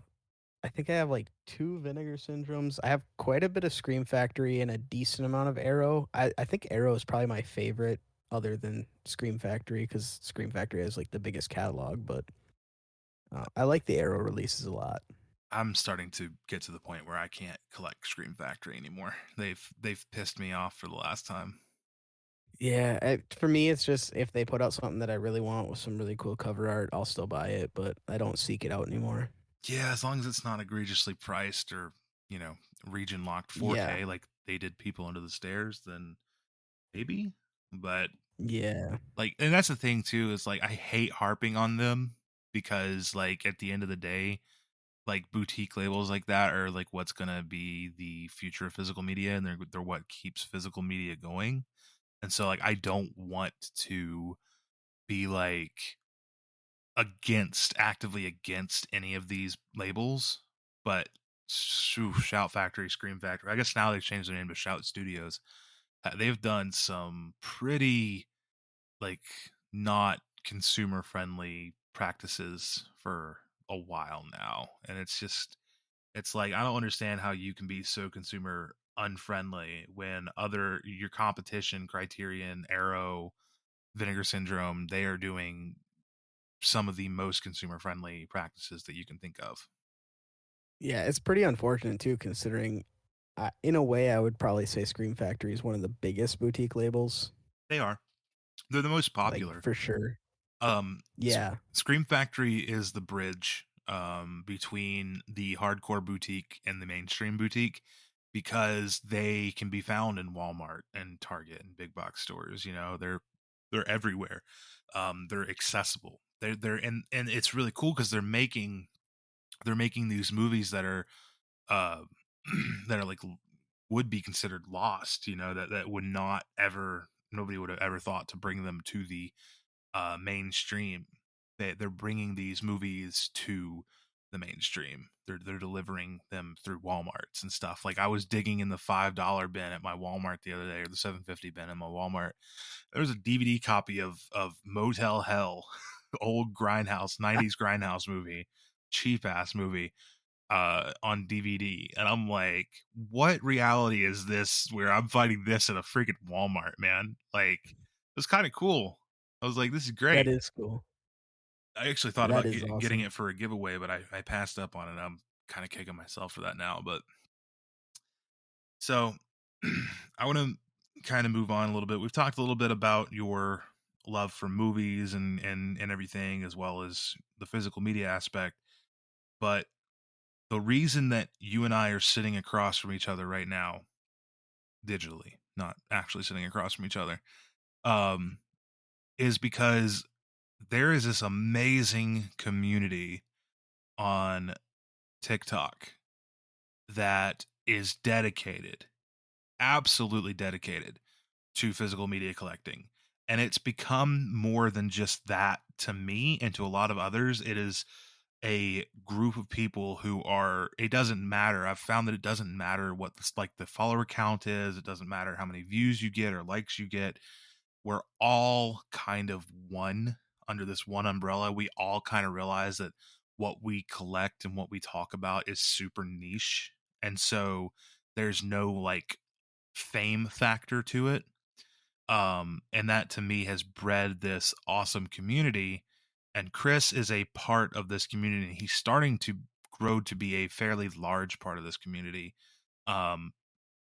I think I have like 2 Vinegar Syndromes. I have quite a bit of Scream Factory and a decent amount of Arrow. I think Arrow is probably my favorite other than Scream Factory because Scream Factory has like the biggest catalog, but I like the Arrow releases a lot. I'm starting to get to the point where I can't collect Scream Factory anymore. They've pissed me off for the last time. Yeah, for me, it's just if they put out something that I really want with some really cool cover art, I'll still buy it, but I don't seek it out anymore. Yeah, as long as it's not egregiously priced or, region locked Yeah, 4K like they did People Under the Stairs, then maybe. But yeah, like, and that's the thing too, is like I hate harping on them because like at the end of the day, like boutique labels like that are like what's gonna be the future of physical media, and they're what keeps physical media going. And so like I don't want to be like actively against any of these labels, but Shout Factory, Scream Factory. I guess now they've changed their name to Shout Studios. They've done some pretty like not consumer friendly practices for a while now, and it's like I don't understand how you can be so consumer unfriendly when other your competition, Criterion, Arrow, Vinegar Syndrome, they are doing some of the most consumer friendly practices that you can think of. yeah. It's pretty unfortunate too, considering in a way, I would probably say Scream Factory is one of the biggest boutique labels, They are. They're the most like popular. for sure. Um, Yeah, Scream Factory is the bridge between the hardcore boutique and the mainstream boutique because they can be found in Walmart and Target and big box stores. They're everywhere. They're accessible. They're and it's really cool because they're making these movies that are uh that are like would be considered lost. That would not ever nobody would have ever thought to bring them to the mainstream. They're bringing these movies to the mainstream. They're delivering them through WalMarts and stuff. Like I was digging in the $5 bin at my Walmart the other day, or the 7.50 bin at my Walmart. There was a DVD copy of Motel Hell, old Grindhouse '90s Grindhouse movie, cheap ass movie, on DVD, and I'm like, what reality is this where I'm finding this at a freaking Walmart, man? Like, it was kind of cool. I was like, this is that great. is cool. I actually thought That about is getting awesome. it for a giveaway, but I passed up on it. I'm kind of kicking myself for that now. But so I want to kind of move on a little bit. We've talked a little bit about your love for movies and everything, as well as the physical media aspect. But the reason that you and I are sitting across from each other right now, digitally, not actually sitting across from each other, um, is because there is this amazing community on TikTok that is dedicated, absolutely dedicated to physical media collecting. And it's become more than just that to me and to a lot of others. It is a group of people who are, it doesn't matter. I've found that it doesn't matter what the follower count is. It doesn't matter how many views you get or likes you get. We're all kind of one under this one umbrella. We all kind of realize that what we collect and what we talk about is super niche. And so there's no like fame factor to it. And that to me has bred this awesome community. And Chris is a part of this community. He's starting to grow to be a fairly large part of this community. Um,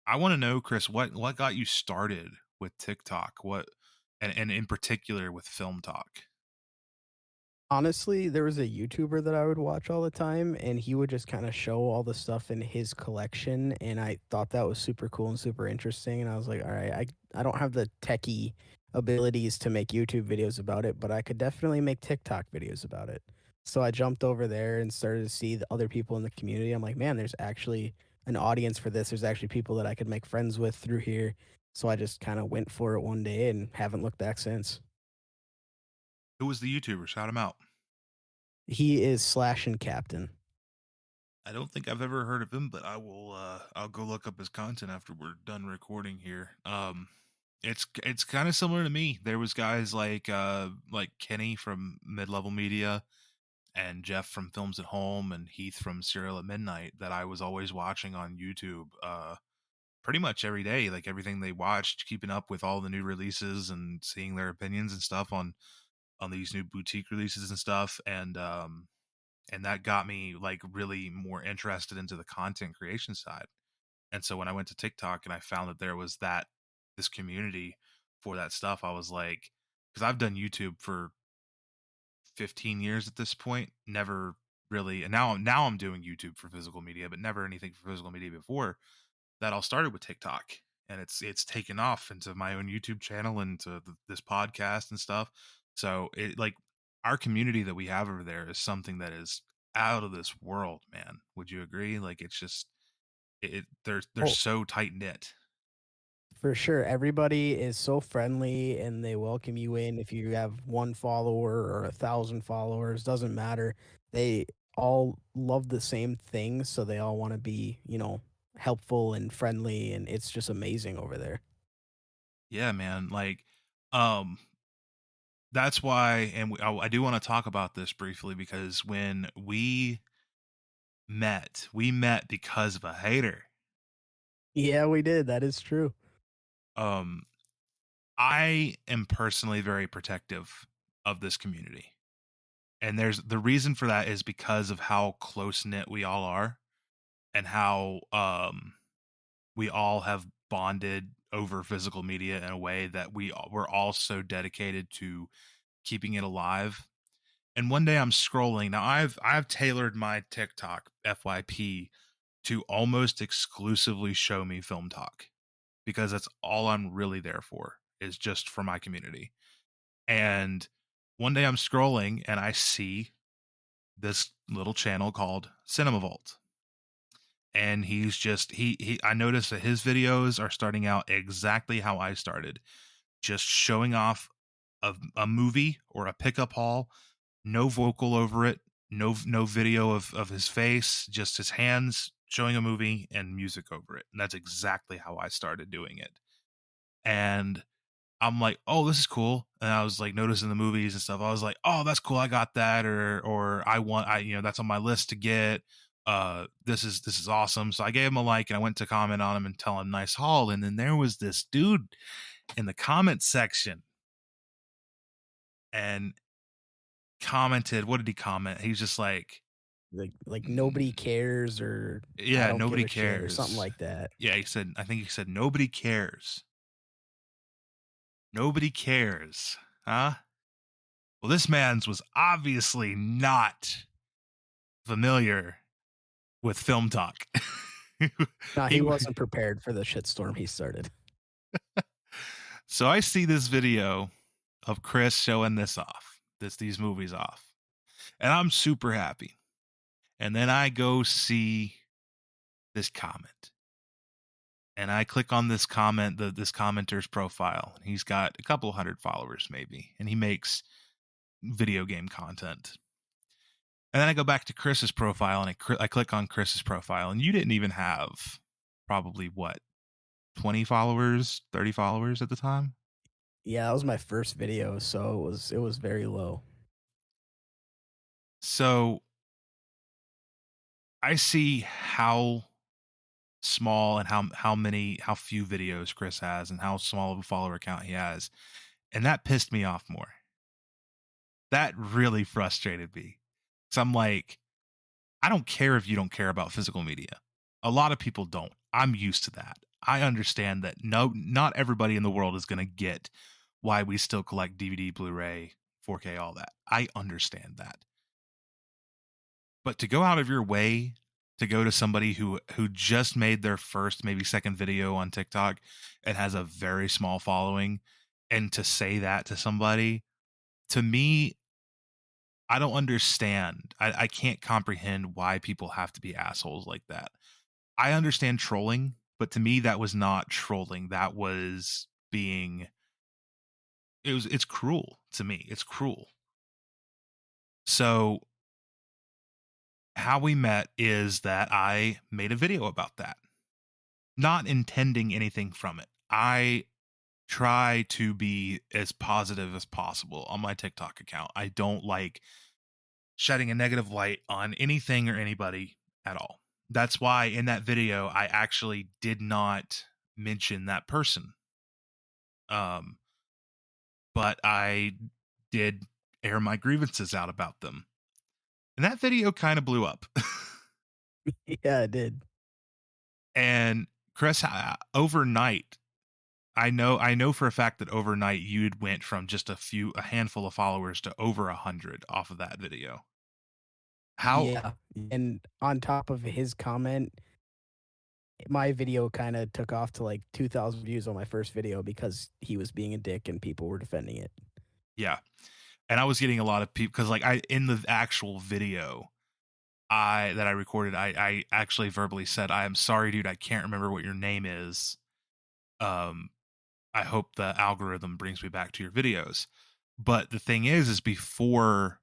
I want to know, Chris, what got you started with TikTok? And in particular with Film Talk? Honestly, there was a YouTuber that I would watch all the time, and he would just kind of show all the stuff in his collection, and I thought that was super cool and super interesting. And I was like, all right, I don't have the techie abilities to make YouTube videos about it, but I could definitely make TikTok videos about it. So I jumped over there and started to see the other people in the community. I'm like, man, there's actually an audience for this. There's actually people that I could make friends with through here. So I just kind of went for it one day and haven't looked back since. Who was the YouTuber? Shout him out. He is Slash and Captain. I don't think I've ever heard of him, but I'll go look up his content after we're done recording here. It's kind of similar to me. There was guys like Kenny from Mid Level Media, and Jeff from Films at Home and Heath from Serial at Midnight that I was always watching on YouTube pretty much every day, like everything they watched, keeping up with all the new releases and seeing their opinions and stuff on these new boutique releases and stuff. And that got me like really more interested into the content creation side. And so when I went to TikTok and I found that there was this community for that stuff, I was like, because I've done YouTube for 15 years at this point, never really, and now I'm doing YouTube for physical media, but never anything for physical media before that. All started with TikTok, and it's taken off into my own YouTube channel and to this podcast and stuff. So it like our community that we have over there is something that is out of this world, man. Would you agree? Like it's just they're Oh, so tight knit. for sure. Everybody is so friendly and they welcome you in. If you have one follower or 1,000 followers, doesn't matter. They all love the same things, so they all want to be, helpful and friendly, and it's just amazing over there. Yeah, man. Like, um, that's why, and I do want to talk about this briefly because when we met because of a hater. Yeah, we did. That is true. Um, I am personally very protective of this community. And there's the reason for that is because of how close knit we all are and how we all have bonded over physical media in a way that we're all so dedicated to keeping it alive. And one day I'm scrolling. Now I've tailored my TikTok FYP to almost exclusively show me film talk because that's all I'm really there for is just for my community. And one day I'm scrolling and I see this little channel called Cinema Vault. And he's just he I noticed that his videos are starting out exactly how I started, just showing off a movie or a pickup haul, no vocal over it, no video of his face, just his hands showing a movie and music over it. And that's exactly how I started doing it. And I'm like, "Oh, this is cool." And I was like noticing the movies and stuff. I was like, "Oh, that's cool. I got that," or that's on my list to get. This is awesome. So I gave him a like and I went to comment on him and tell him nice haul. And then there was this dude in the comment section and commented, what did he comment? He's just like, Like nobody "Mm, cares, or I yeah, don't give nobody a shit, or something cares." like that. Yeah, I think he said, "Nobody cares. Nobody cares." Huh? Well, this man's was obviously not familiar with film talk. No, he he wasn't prepared for the shitstorm he started. So I see this video of Chris showing these movies off, and I'm super happy. And then I go see this comment, and I click on this comment, this commenter's profile. He's got a couple hundred followers, maybe, and he makes video game content. And then I go back to Chris's profile, and I click on Chris's profile, and you didn't even have probably what 20 followers, 30 followers at the time. Yeah, that was my first video, so it was very low. So I see how small and how few videos Chris has and how small of a follower count he has. And that pissed me off more. That really frustrated me. So I'm like, I don't care if you don't care about physical media. A lot of people don't. I'm used to that. I understand that not everybody in the world is going to get why we still collect DVD, Blu-ray, 4K, all that. I understand that. But to go out of your way to go to somebody who just made their first, maybe second video on TikTok and has a very small following, and to say that to somebody, to me, I don't understand. I can't comprehend why people have to be assholes like that. I understand trolling, but to me that was not trolling. That was being it's cruel to me. It's cruel. So how we met is that I made a video about that, not intending anything from it. I try to be as positive as possible on my TikTok account. I don't like shedding a negative light on anything or anybody at all. That's why in that video I actually did not mention that person. Um, but I did air my grievances out about them. And that video kind of blew up. Yeah, it did. And Chris, overnight, I know for a fact that overnight you'd went from just a handful of followers to over 100 off of that video. How Yeah, and on top of his comment, my video kinda took off to, like, 2,000 views on my first video because he was being a dick and people were defending it. Yeah. And I was getting a lot of people because like I in the actual video I recorded, I actually verbally said, I am sorry, dude, I can't remember what your name is. Um I hope the algorithm brings me back to your videos. But the thing is before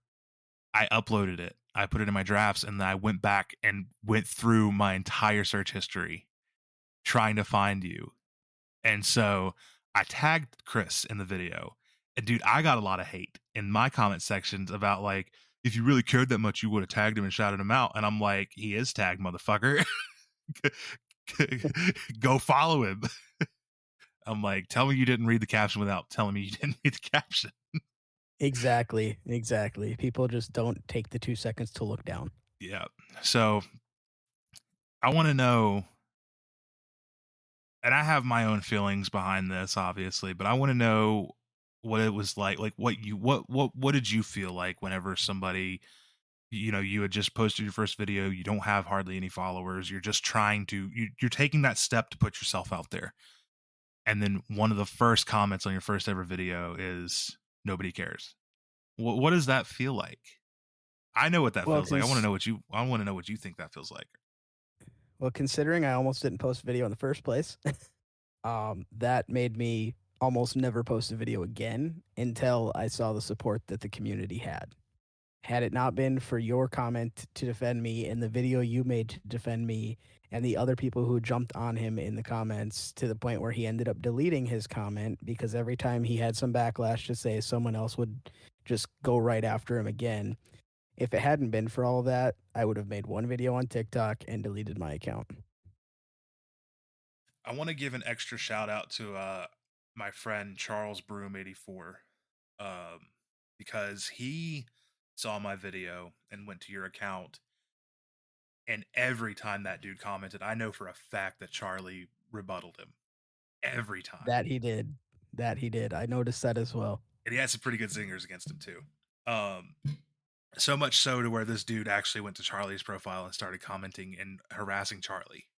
I uploaded it, I put it in my drafts and then I went back and went through my entire search history trying to find you. And so I tagged Chris in the video. And dude, I got a lot of hate in my comment sections about like, if you really cared that much, you would have tagged him and shouted him out. And I'm like, he is tagged, motherfucker. Go follow him. I'm like, tell me you didn't read the caption without telling me you didn't read the caption. Exactly, exactly. People just don't take the 2 seconds to look down. Yeah. So I want to know, and I have my own feelings behind this, obviously, but I want to know what it was like what did you feel like whenever somebody, you had just posted your first video, you don't have hardly any followers, you're just trying to, you're taking that step to put yourself out there. And then one of the first comments on your first ever video is nobody cares. What does that feel like? I know what that Well, feels like. cons I want to know what you think that feels like. well, considering I almost didn't post a video in the first place, that made me almost never post a video again until I saw the support that the community had. Had it not been for your comment to defend me and the video you made to defend me and the other people who jumped on him in the comments to the point where he ended up deleting his comment because every time he had some backlash to say, someone else would just go right after him again. If it hadn't been for all of that, I would have made one video on TikTok and deleted my account. I want to give an extra shout out to my friend Charles Broom 84, um, because he saw my video and went to your account, and every time that dude commented, I know for a fact that Charlie rebutted him every time, That he did. That he did. I noticed that as well. and he had some pretty good zingers against him too. Um, so much so to where this dude actually went to Charlie's profile and started commenting and harassing Charlie.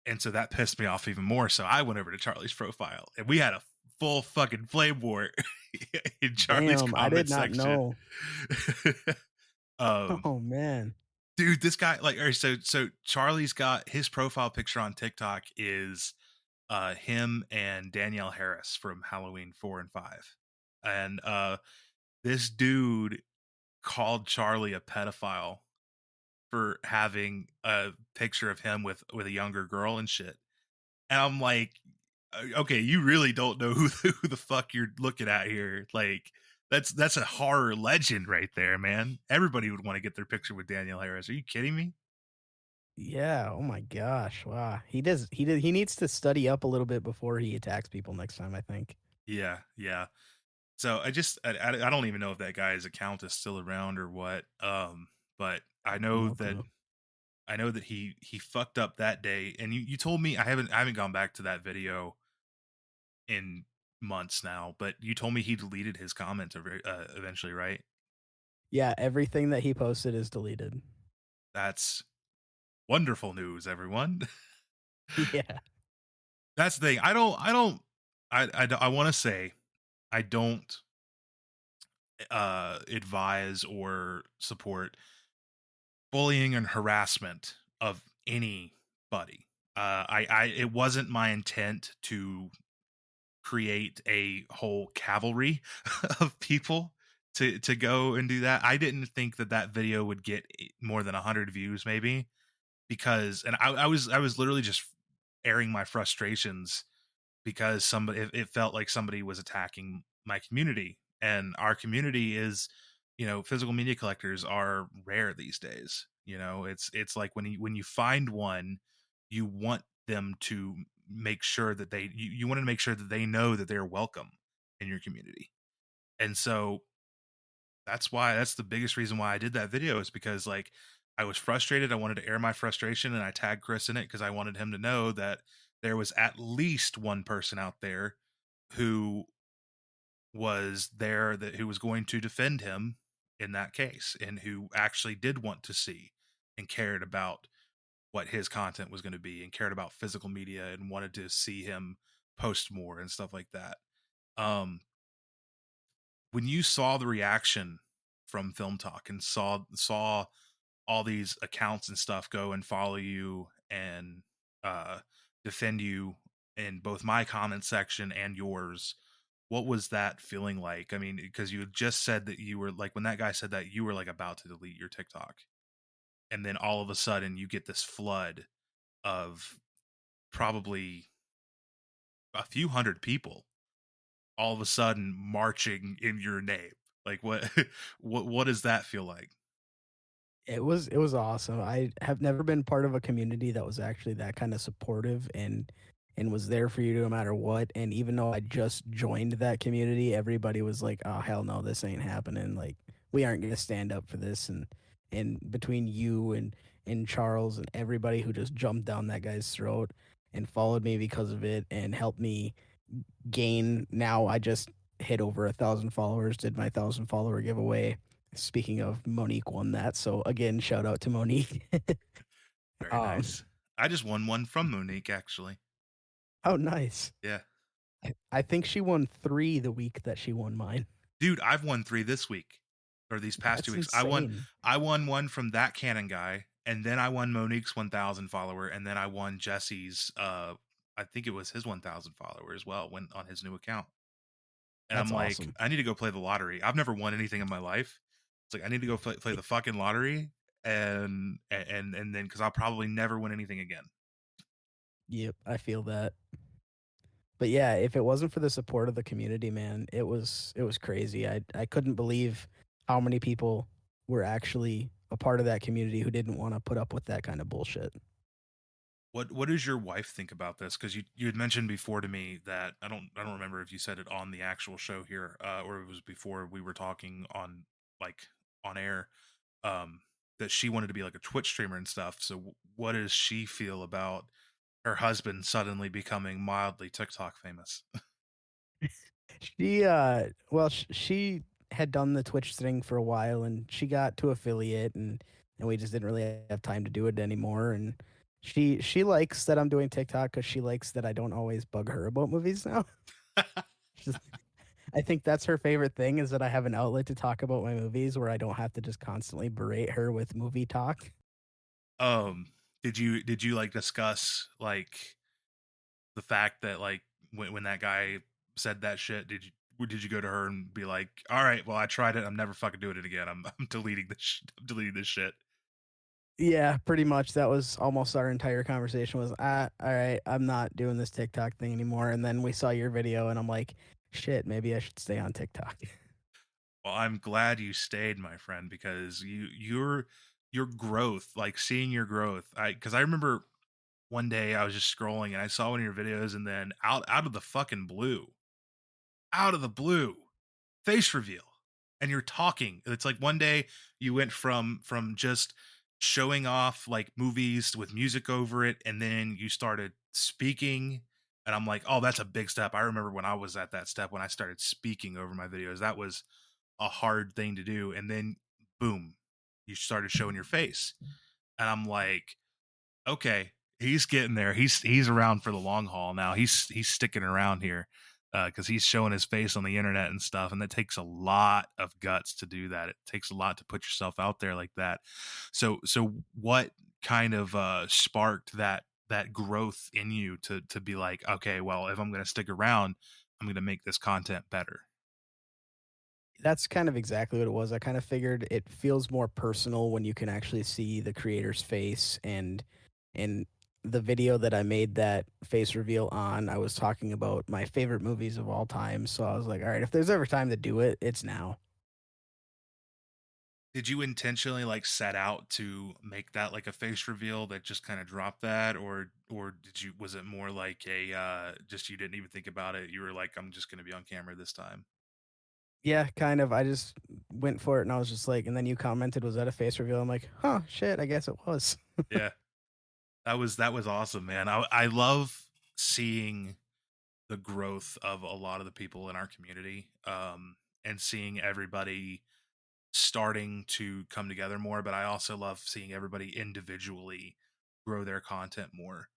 And so that pissed me off even more. So I went over to Charlie's profile and we had a full fucking flame war in Charlie's Damn, I did comment not section. know. Oh man. Dude, this guy like, all right, so Charlie's got his profile picture on TikTok is him and Danielle Harris from Halloween 4 and 5. And this dude called Charlie a pedophile for having a picture of him with a younger girl and shit. And I'm like, okay, you really don't know who the fuck you're looking at here. Like, that's a horror legend right there, man. Everybody would want to get their picture with Danielle Harris. Are you kidding me? Yeah, oh my gosh. Wow. He needs to study up a little bit before he attacks people next time, I think. Yeah, yeah. So I don't even know if that guy's account is still around or what. But No clue. I know that he fucked up that day. And you told me I haven't gone back to that video in months now, but you told me he deleted his comment eventually, right? Yeah, everything that he posted is deleted. That's wonderful news, everyone. Yeah. That's the thing. I want to say I don't advise or support bullying and harassment of anybody. It wasn't my intent to create a whole cavalry of people to go and do that. I didn't think that video would get more than 100 views, maybe, because, and I was literally just airing my frustrations because it felt like somebody was attacking my community, and our community is, physical media collectors are rare these days. It's like when you find one, you want them to make sure that you want to make sure that they know that they're welcome in your community. And so that's the biggest reason why I did that video, is because like I was frustrated. I wanted to air my frustration, and I tagged Chris in it because I wanted him to know that there was at least one person out there who was there, that who was going to defend him in that case, and who actually did want to see and cared about what his content was going to be, and cared about physical media, and wanted to see him post more and stuff like that. um when you saw the reaction from Film Talk, and saw all these accounts and stuff go and follow you and uh defend you in both my comment section and yours, what was that feeling like? I mean, because you had just said that you were like, when that guy said that, you were like about to delete your TikTok, and then all of a sudden you get this flood of probably a few hundred people all of a sudden marching in your name. Like, what what does that feel like? It was awesome. I have never been part of a community that was actually that kind of supportive and was there for you no matter what. And even though I just joined that community, everybody was like, "Oh hell no, this ain't happening. Like we aren't gonna stand up for this." And between you and Charles and everybody who just jumped down that guy's throat and followed me because of it and helped me gain. Now I just hit over 1,000 followers. Did my 1,000 follower giveaway. Speaking of, Monique won that. So again, shout out to Monique. Very um, nice. I just won one from Monique, actually. oh, nice. Yeah. I think she won three the week that she won mine. Dude, I've won 3 this week, or these past 2 That's weeks. insane. I won one from that Canon guy, and then I won Monique's 1,000 follower, and then I won Jesse's, I think it was his 1,000 follower as well, when on his new account. And That's I'm like, awesome. I need to go play the lottery. I've never won anything in my life. It's like I need to go play the fucking lottery, and then because I'll probably never win anything again. Yep, I feel that. But yeah, if it wasn't for the support of the community, man, it was crazy. I couldn't believe how many people were actually a part of that community who didn't want to put up with that kind of bullshit. What does your wife think about this? Because you had mentioned before to me that I don't remember if you said it on the actual show here, or it was before we were talking on, like, on air, um, that she wanted to be like a Twitch streamer and stuff. So what does she feel about her husband suddenly becoming mildly TikTok famous? She had done the Twitch thing for a while and she got to affiliate and we just didn't really have time to do it anymore. And she likes that I'm doing TikTok because she likes that I don't always bug her about movies now. She's, I think that's her favorite thing is that I have an outlet to talk about my movies where I don't have to just constantly berate her with movie talk. um, did you like discuss like the fact that, like, when that guy said that shit, did you go to her and be like, all right, well, I tried it, I'm never fucking doing it again, I'm deleting I'm deleting this shit. Yeah, pretty much. That was almost our entire conversation was, all right, I'm not doing this TikTok thing anymore. And then we saw your video and I'm like, shit, maybe I should stay on TikTok. Well, I'm glad you stayed, my friend, because your growth, like seeing your growth. Because I remember one day I was just scrolling and I saw one of your videos, and then out of the fucking blue, out of the blue, face reveal, and you're talking. It's like one day you went from just showing off like movies with music over it, and then you started speaking. And I'm like, oh, that's a big step. I remember when I was at that step, when I started speaking over my videos. That was a hard thing to do. And then boom, you started showing your face. And I'm like, okay, he's getting there. He's around for the long haul now. He's sticking around here, because he's showing his face on the internet and stuff, and that takes a lot of guts to do that. It takes a lot to put yourself out there like that. So what kind of sparked that growth in you to be like, okay, well, if I'm going to stick around, I'm going to make this content better. That's kind of exactly what it was. I kind of figured it feels more personal when you can actually see the creator's face and the video that I made that face reveal on, I was talking about my favorite movies of all time. So I was like, all right, if there's ever time to do it, it's now. Did you intentionally like set out to make that like a face reveal that just kind of dropped that, or did you, was it more like a just you didn't even think about it, you were like, I'm just going to be on camera this time? Yeah, kind of. I just went for it and I was just like, and then you commented, was that a face reveal? I'm like, huh, shit, I guess it was. Yeah. That was awesome, man. I love seeing the growth of a lot of the people in our community, and seeing everybody starting to come together more, but I also love seeing everybody individually grow their content more.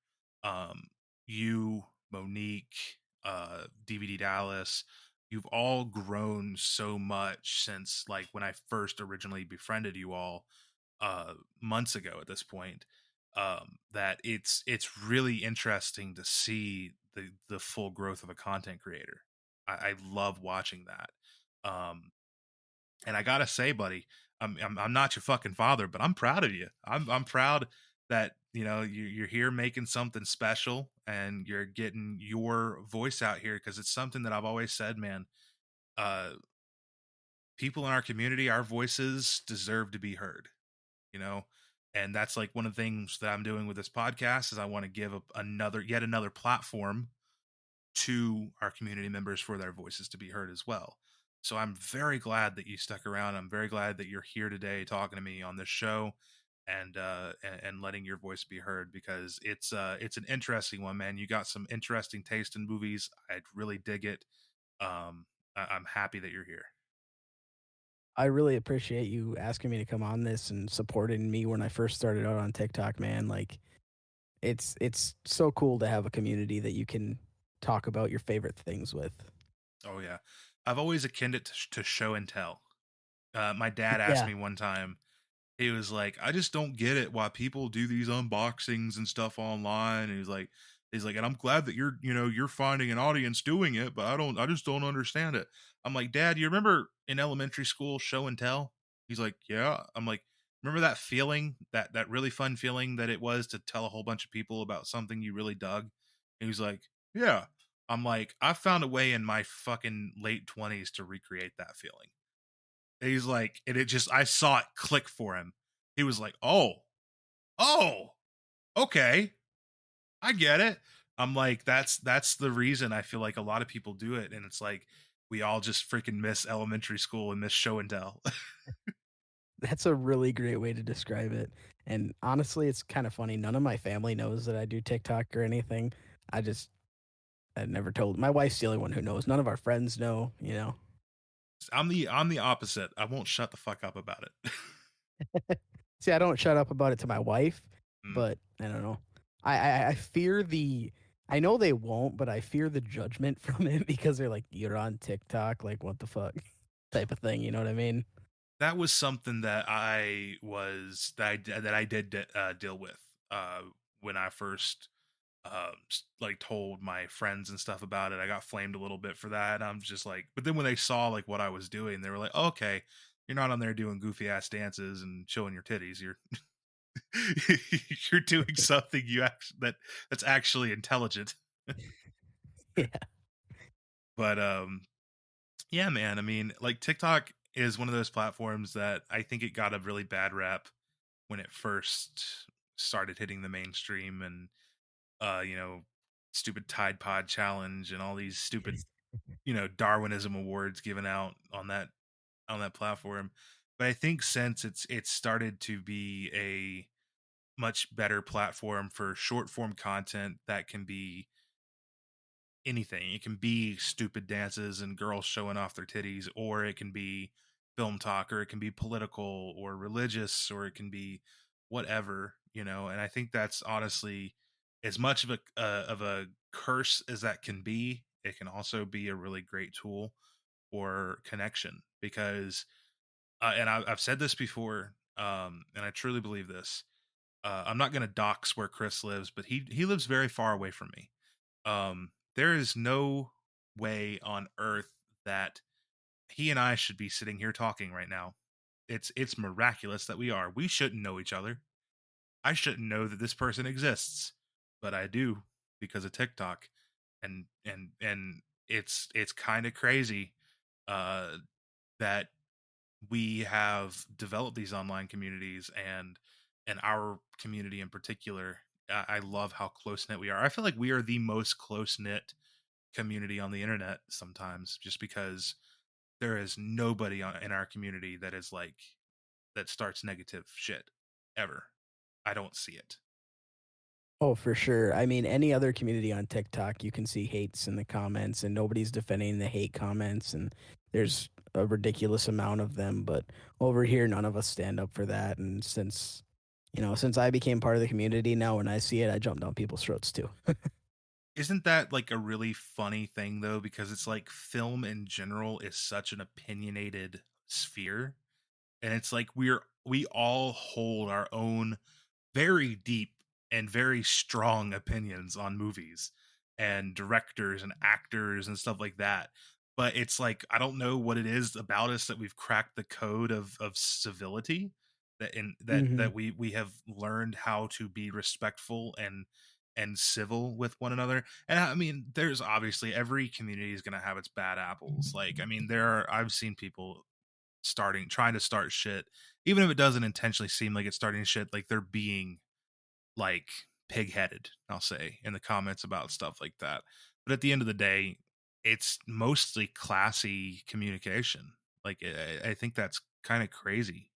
Um, you, Monique, DVD Dallas, you've all grown so much since like when I first originally befriended you all months ago at this point. That it's really interesting to see the full growth of a content creator. I love watching that. Um, and I gotta say, buddy, I'm not your fucking father, but I'm proud of you. I'm proud that you're here making something special and you're getting your voice out here, because it's something that I've always said, man. Uh, People in our community, our voices deserve to be heard. You know, and that's like one of the things that I'm doing with this podcast is I want to give yet another platform to our community members for their voices to be heard as well. So I'm very glad that you stuck around. I'm very glad that you're here today talking to me on this show, and letting your voice be heard, because it's an interesting one, man. You got some interesting taste in movies. I really dig it. I'm happy that you're here. I really appreciate you asking me to come on this and supporting me when I first started out on TikTok, man. Like it's so cool to have a community that you can talk about your favorite things with. Oh yeah, I've always akin it to show and tell. My dad asked Yeah. me one time. He was like, I just don't get it why people do these unboxings and stuff online. And he's like, and I'm glad that you're finding an audience doing it, but I just don't understand it. I'm like, Dad, you remember in elementary school show and tell? He's like, yeah. I'm like, remember that feeling, that really fun feeling that it was to tell a whole bunch of people about something you really dug? And he's like, yeah. I'm like, I found a way in my fucking late 20s to recreate that feeling. And he's like, and it just, I saw it click for him. He was like, oh, okay, I get it. I'm like, that's the reason I feel like a lot of people do it, and it's like we all just freaking miss elementary school and miss show and tell. That's a really great way to describe it. And honestly, it's kind of funny. None of my family knows that I do TikTok or anything. I just I never told. My wife's the only one who knows. None of our friends know. I'm the opposite. I won't shut the fuck up about it. See, I don't shut up about it to my wife, Mm. but I don't know. I fear the. I know they won't, but I fear the judgment from it because they're like, "You're on TikTok, like what the fuck," type of thing. You know what I mean? That was something that I did deal with when I first like told my friends and stuff about it. I got flamed a little bit for that. And I'm just like, but then when they saw like what I was doing, they were like, oh, okay, you're not on there doing goofy ass dances and showing your titties. You're you're doing something that's actually intelligent. Yeah. But yeah, man. I mean, like TikTok is one of those platforms that I think it got a really bad rap when it first started hitting the mainstream, and you know, stupid Tide Pod challenge and all these stupid, Darwinism awards given out on that platform. But I think since it's started to be a much better platform for short form content that can be anything. It can be stupid dances and girls showing off their titties, or it can be film talk, or it can be political or religious, or it can be whatever. And I think that's honestly as much of a curse as that can be. It can also be a really great tool for connection, because and I've said this before, and I truly believe this. I'm not going to dox where Chris lives, but he lives very far away from me. There is no way on earth that he and I should be sitting here talking right now. It's miraculous that we are. We shouldn't know each other. I shouldn't know that this person exists, but I do because of TikTok. And it's kind of crazy uh that we have developed these online communities, and our community in particular, I love how close knit we are. I feel like we are the most close knit community on the internet sometimes, just because there is nobody in our community that is like that starts negative shit ever. I don't see it. Oh, for sure. I mean, any other community on TikTok, you can see hates in the comments, and nobody's defending the hate comments, and there's a ridiculous amount of them. But over here, none of us stand up for that. And since I became part of the community, now when I see it, I jump down people's throats too. Isn't that like a really funny thing though? Because it's like film in general is such an opinionated sphere, and it's like we all hold our own very deep and very strong opinions on movies and directors and actors and stuff like that. But it's like I don't know what it is about us that we've cracked the code of civility, Hmm. that we have learned how to be respectful and civil with one another. And I mean, there's obviously every community is going to have its bad apples. Like, I mean, I've seen people trying to start shit, even if it doesn't intentionally seem like it's starting shit, like they're being like pig-headed, I'll say, in the comments about stuff like that. But at the end of the day, it's mostly classy communication. Like, I think that's kind of crazy.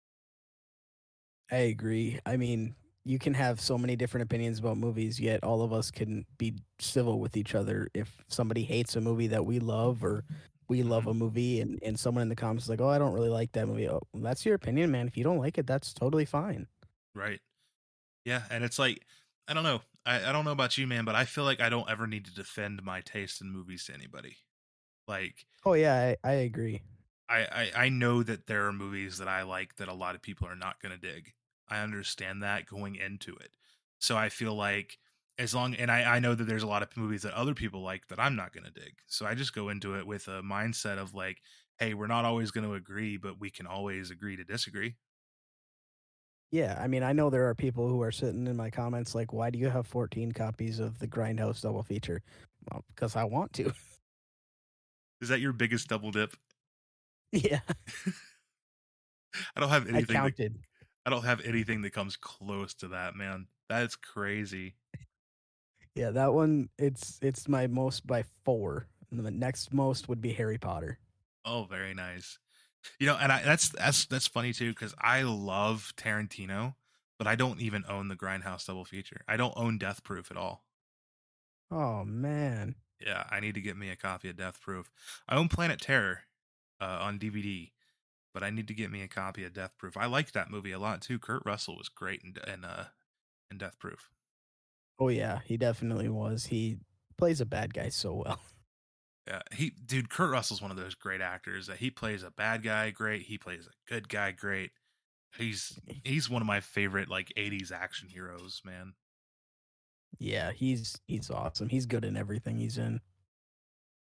I agree. I mean, you can have so many different opinions about movies, yet all of us can be civil with each other. If somebody hates a movie that we love, or we love Hmm. a movie, and someone in the comments is like, "Oh, I don't really like that movie." Oh, well, that's your opinion, man. If you don't like it, that's totally fine. Right. Yeah. And it's like, I don't know. I don't know about you, man, but I feel like I don't ever need to defend my taste in movies to anybody. Like, Oh yeah, I agree. I know that there are movies that I like that a lot of people are not going to dig. I understand that going into it. So I feel like I know that there's a lot of movies that other people like that I'm not going to dig. So I just go into it with a mindset of like, hey, we're not always going to agree, but we can always agree to disagree. Yeah, I mean, I know there are people who are sitting in my comments like, "Why do you have 14 copies of the Grindhouse double feature?" Well, because I want to. Is that your biggest double dip? Yeah, I don't have I anything that counted. I don't have anything that comes close to that, man. That's crazy. Yeah, that one, it's my most by 4. And the next most would be Harry Potter. Oh, very nice. And that's funny too because I love Tarantino, but I don't even own the Grindhouse double feature. I don't own Death Proof at all. Oh, man. Yeah, I need to get me a copy of Death Proof. I own Planet Terror on DVD, but I need to get me a copy of Death Proof. I liked that movie a lot too. Kurt Russell was great in Death Proof. Oh, yeah, he definitely was. He plays a bad guy so well. Yeah, dude, Kurt Russell's one of those great actors that he plays a bad guy great. He plays a good guy great. He's one of my favorite like '80s action heroes, man. Yeah, he's awesome. He's good in everything he's in.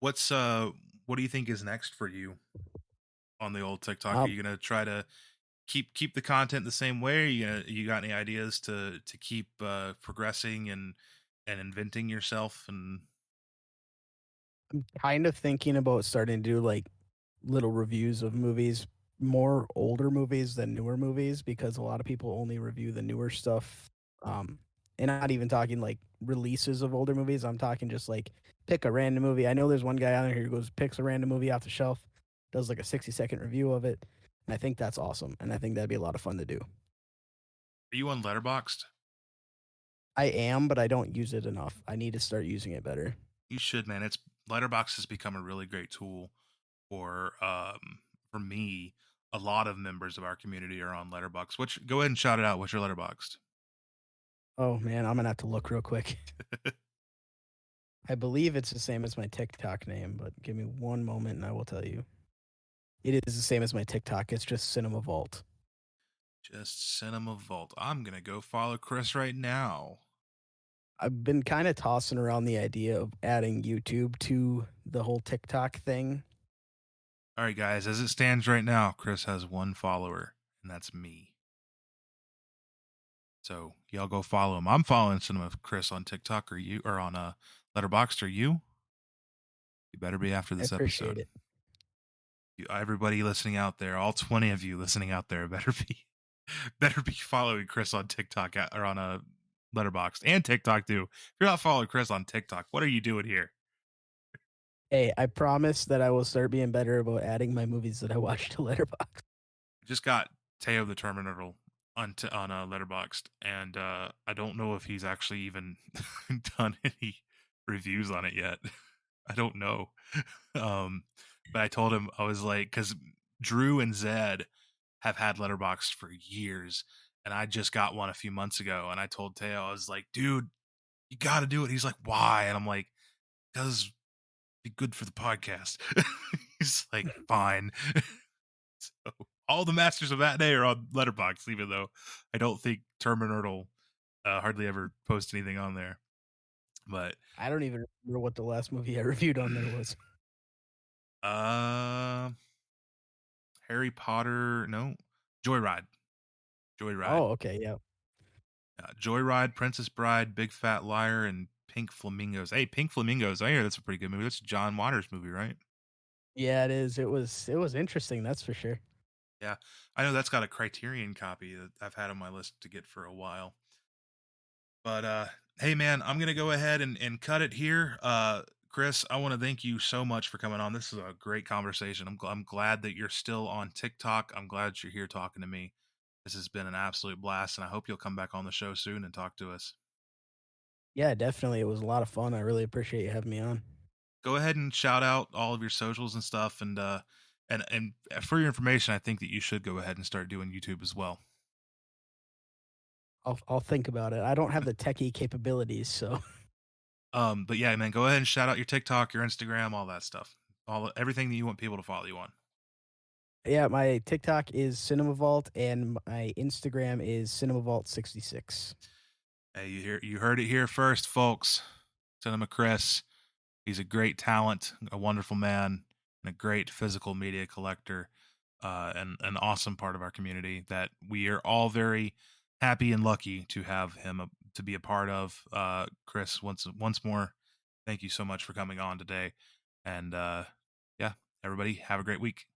What's what do you think is next for you on the old TikTok? Are Um, you gonna try to keep the content the same way? You got any ideas to keep progressing and inventing yourself? And I'm kind of thinking about starting to do like little reviews of movies, more older movies than newer movies, because a lot of people only review the newer stuff. Um, and not even talking like releases of older movies. I'm talking just like pick a random movie. I know there's one guy on here who goes picks a random movie off the shelf, does like a 60-second review of it. And I think that's awesome. And I think that'd be a lot of fun to do. are you on Letterboxd? I am, but I don't use it enough. I need to start using it better. You should, man. It's Letterboxd has become a really great tool for me. A lot of members of our community are on Letterboxd. Which go ahead and shout it out. What's your Letterboxd? Oh man, I'm gonna have to look real quick. I believe it's the same as my TikTok name, but give me one moment and I will tell you. It is the same as my TikTok. It's just Cinema Vault. Just Cinema Vault. I'm gonna go follow Chris right now. I've been kind of tossing around the idea of adding YouTube to the whole TikTok thing. All right, guys. As it stands right now, Chris has one follower, and that's me. So y'all go follow him. I'm following Cinema Chris on TikTok, or you, or on Letterboxd, or you. You better be after I this appreciate episode. it. Everybody listening out there, all 20 of you listening out there, better be following Chris on TikTok or on a Letterboxd and TikTok too. If you're not following Chris on TikTok, what are you doing here? Hey, I promise that I will start being better about adding my movies that I watch to Letterboxd. Just got Teo the Terminurtle on Letterboxd, and I don't know if he's actually even done any reviews on it yet. I don't know. But I told him, I was like, because Drew and Zed have had Letterboxd for years, and I just got one a few months ago, and I told Teo, I was like, dude, you got to do it. He's like, why? And I'm like, because be good for the podcast. He's like, fine. So all the Masters of Matinee are on Letterboxd, even though I don't think Terminurtle hardly ever post anything on there. But I don't even remember what the last movie I reviewed on there was. Harry Potter, no, Joyride. Oh, okay, yeah. Joyride, Princess Bride, Big Fat Liar, and Pink Flamingos. Hey, Pink Flamingos, I hear that's a pretty good movie. That's a John Waters movie, right? Yeah, it is. It was interesting, that's for sure. Yeah, I know that's got a Criterion copy that I've had on my list to get for a while. But hey, man, I'm gonna go ahead and cut it here. Chris, I want to thank you so much for coming on. This is a great conversation. I'm glad that you're still on TikTok. I'm glad you're here talking to me. This has been an absolute blast, and I hope you'll come back on the show soon and talk to us. Yeah, definitely. It was a lot of fun. I really appreciate you having me on. Go ahead and shout out all of your socials and stuff, and for your information, I think that you should go ahead and start doing YouTube as well. I'll think about it. I don't have the techie capabilities, so But yeah, man, go ahead and shout out your TikTok, your Instagram, all that stuff, everything that you want people to follow you on. yeah, my TikTok is Cinema Vault and my Instagram is Cinema Vault 66. Hey, you heard it here first, folks. Cinema Chris. He's a great talent, a wonderful man, and a great physical media collector, and an awesome part of our community that we are all very happy and lucky to have him to be a part of. Chris, once more, thank you so much for coming on today. And yeah, everybody, have a great week.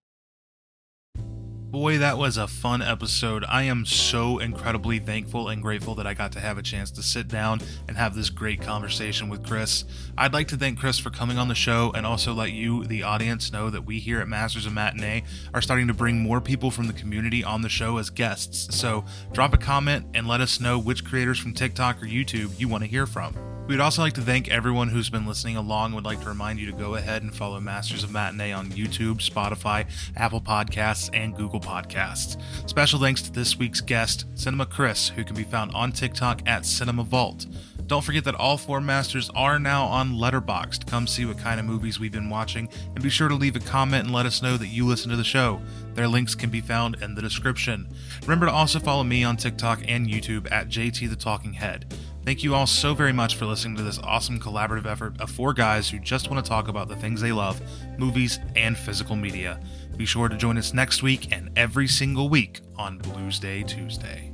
Boy, that was a fun episode. I am so incredibly thankful and grateful that I got to have a chance to sit down and have this great conversation with Chris. I'd like to thank Chris for coming on the show and also let you, the audience, know that we here at Masters of Matinee are starting to bring more people from the community on the show as guests. So drop a comment and let us know which creators from TikTok or YouTube you want to hear from. We'd also like to thank everyone who's been listening along and would like to remind you to go ahead and follow Masters of Matinee on YouTube, Spotify, Apple Podcasts, and Google Podcasts. Special thanks to this week's guest, Cinema Chris, who can be found on TikTok at Cinema Vault. Don't forget that all four Masters are now on Letterboxd. Come see what kind of movies we've been watching, and be sure to leave a comment and let us know that you listen to the show. Their links can be found in the description. Remember to also follow me on TikTok and YouTube at JT the Talking Head. Thank you all so very much for listening to this awesome collaborative effort of four guys who just want to talk about the things they love, movies and physical media. Be sure to join us next week and every single week on Blues Day Tuesday.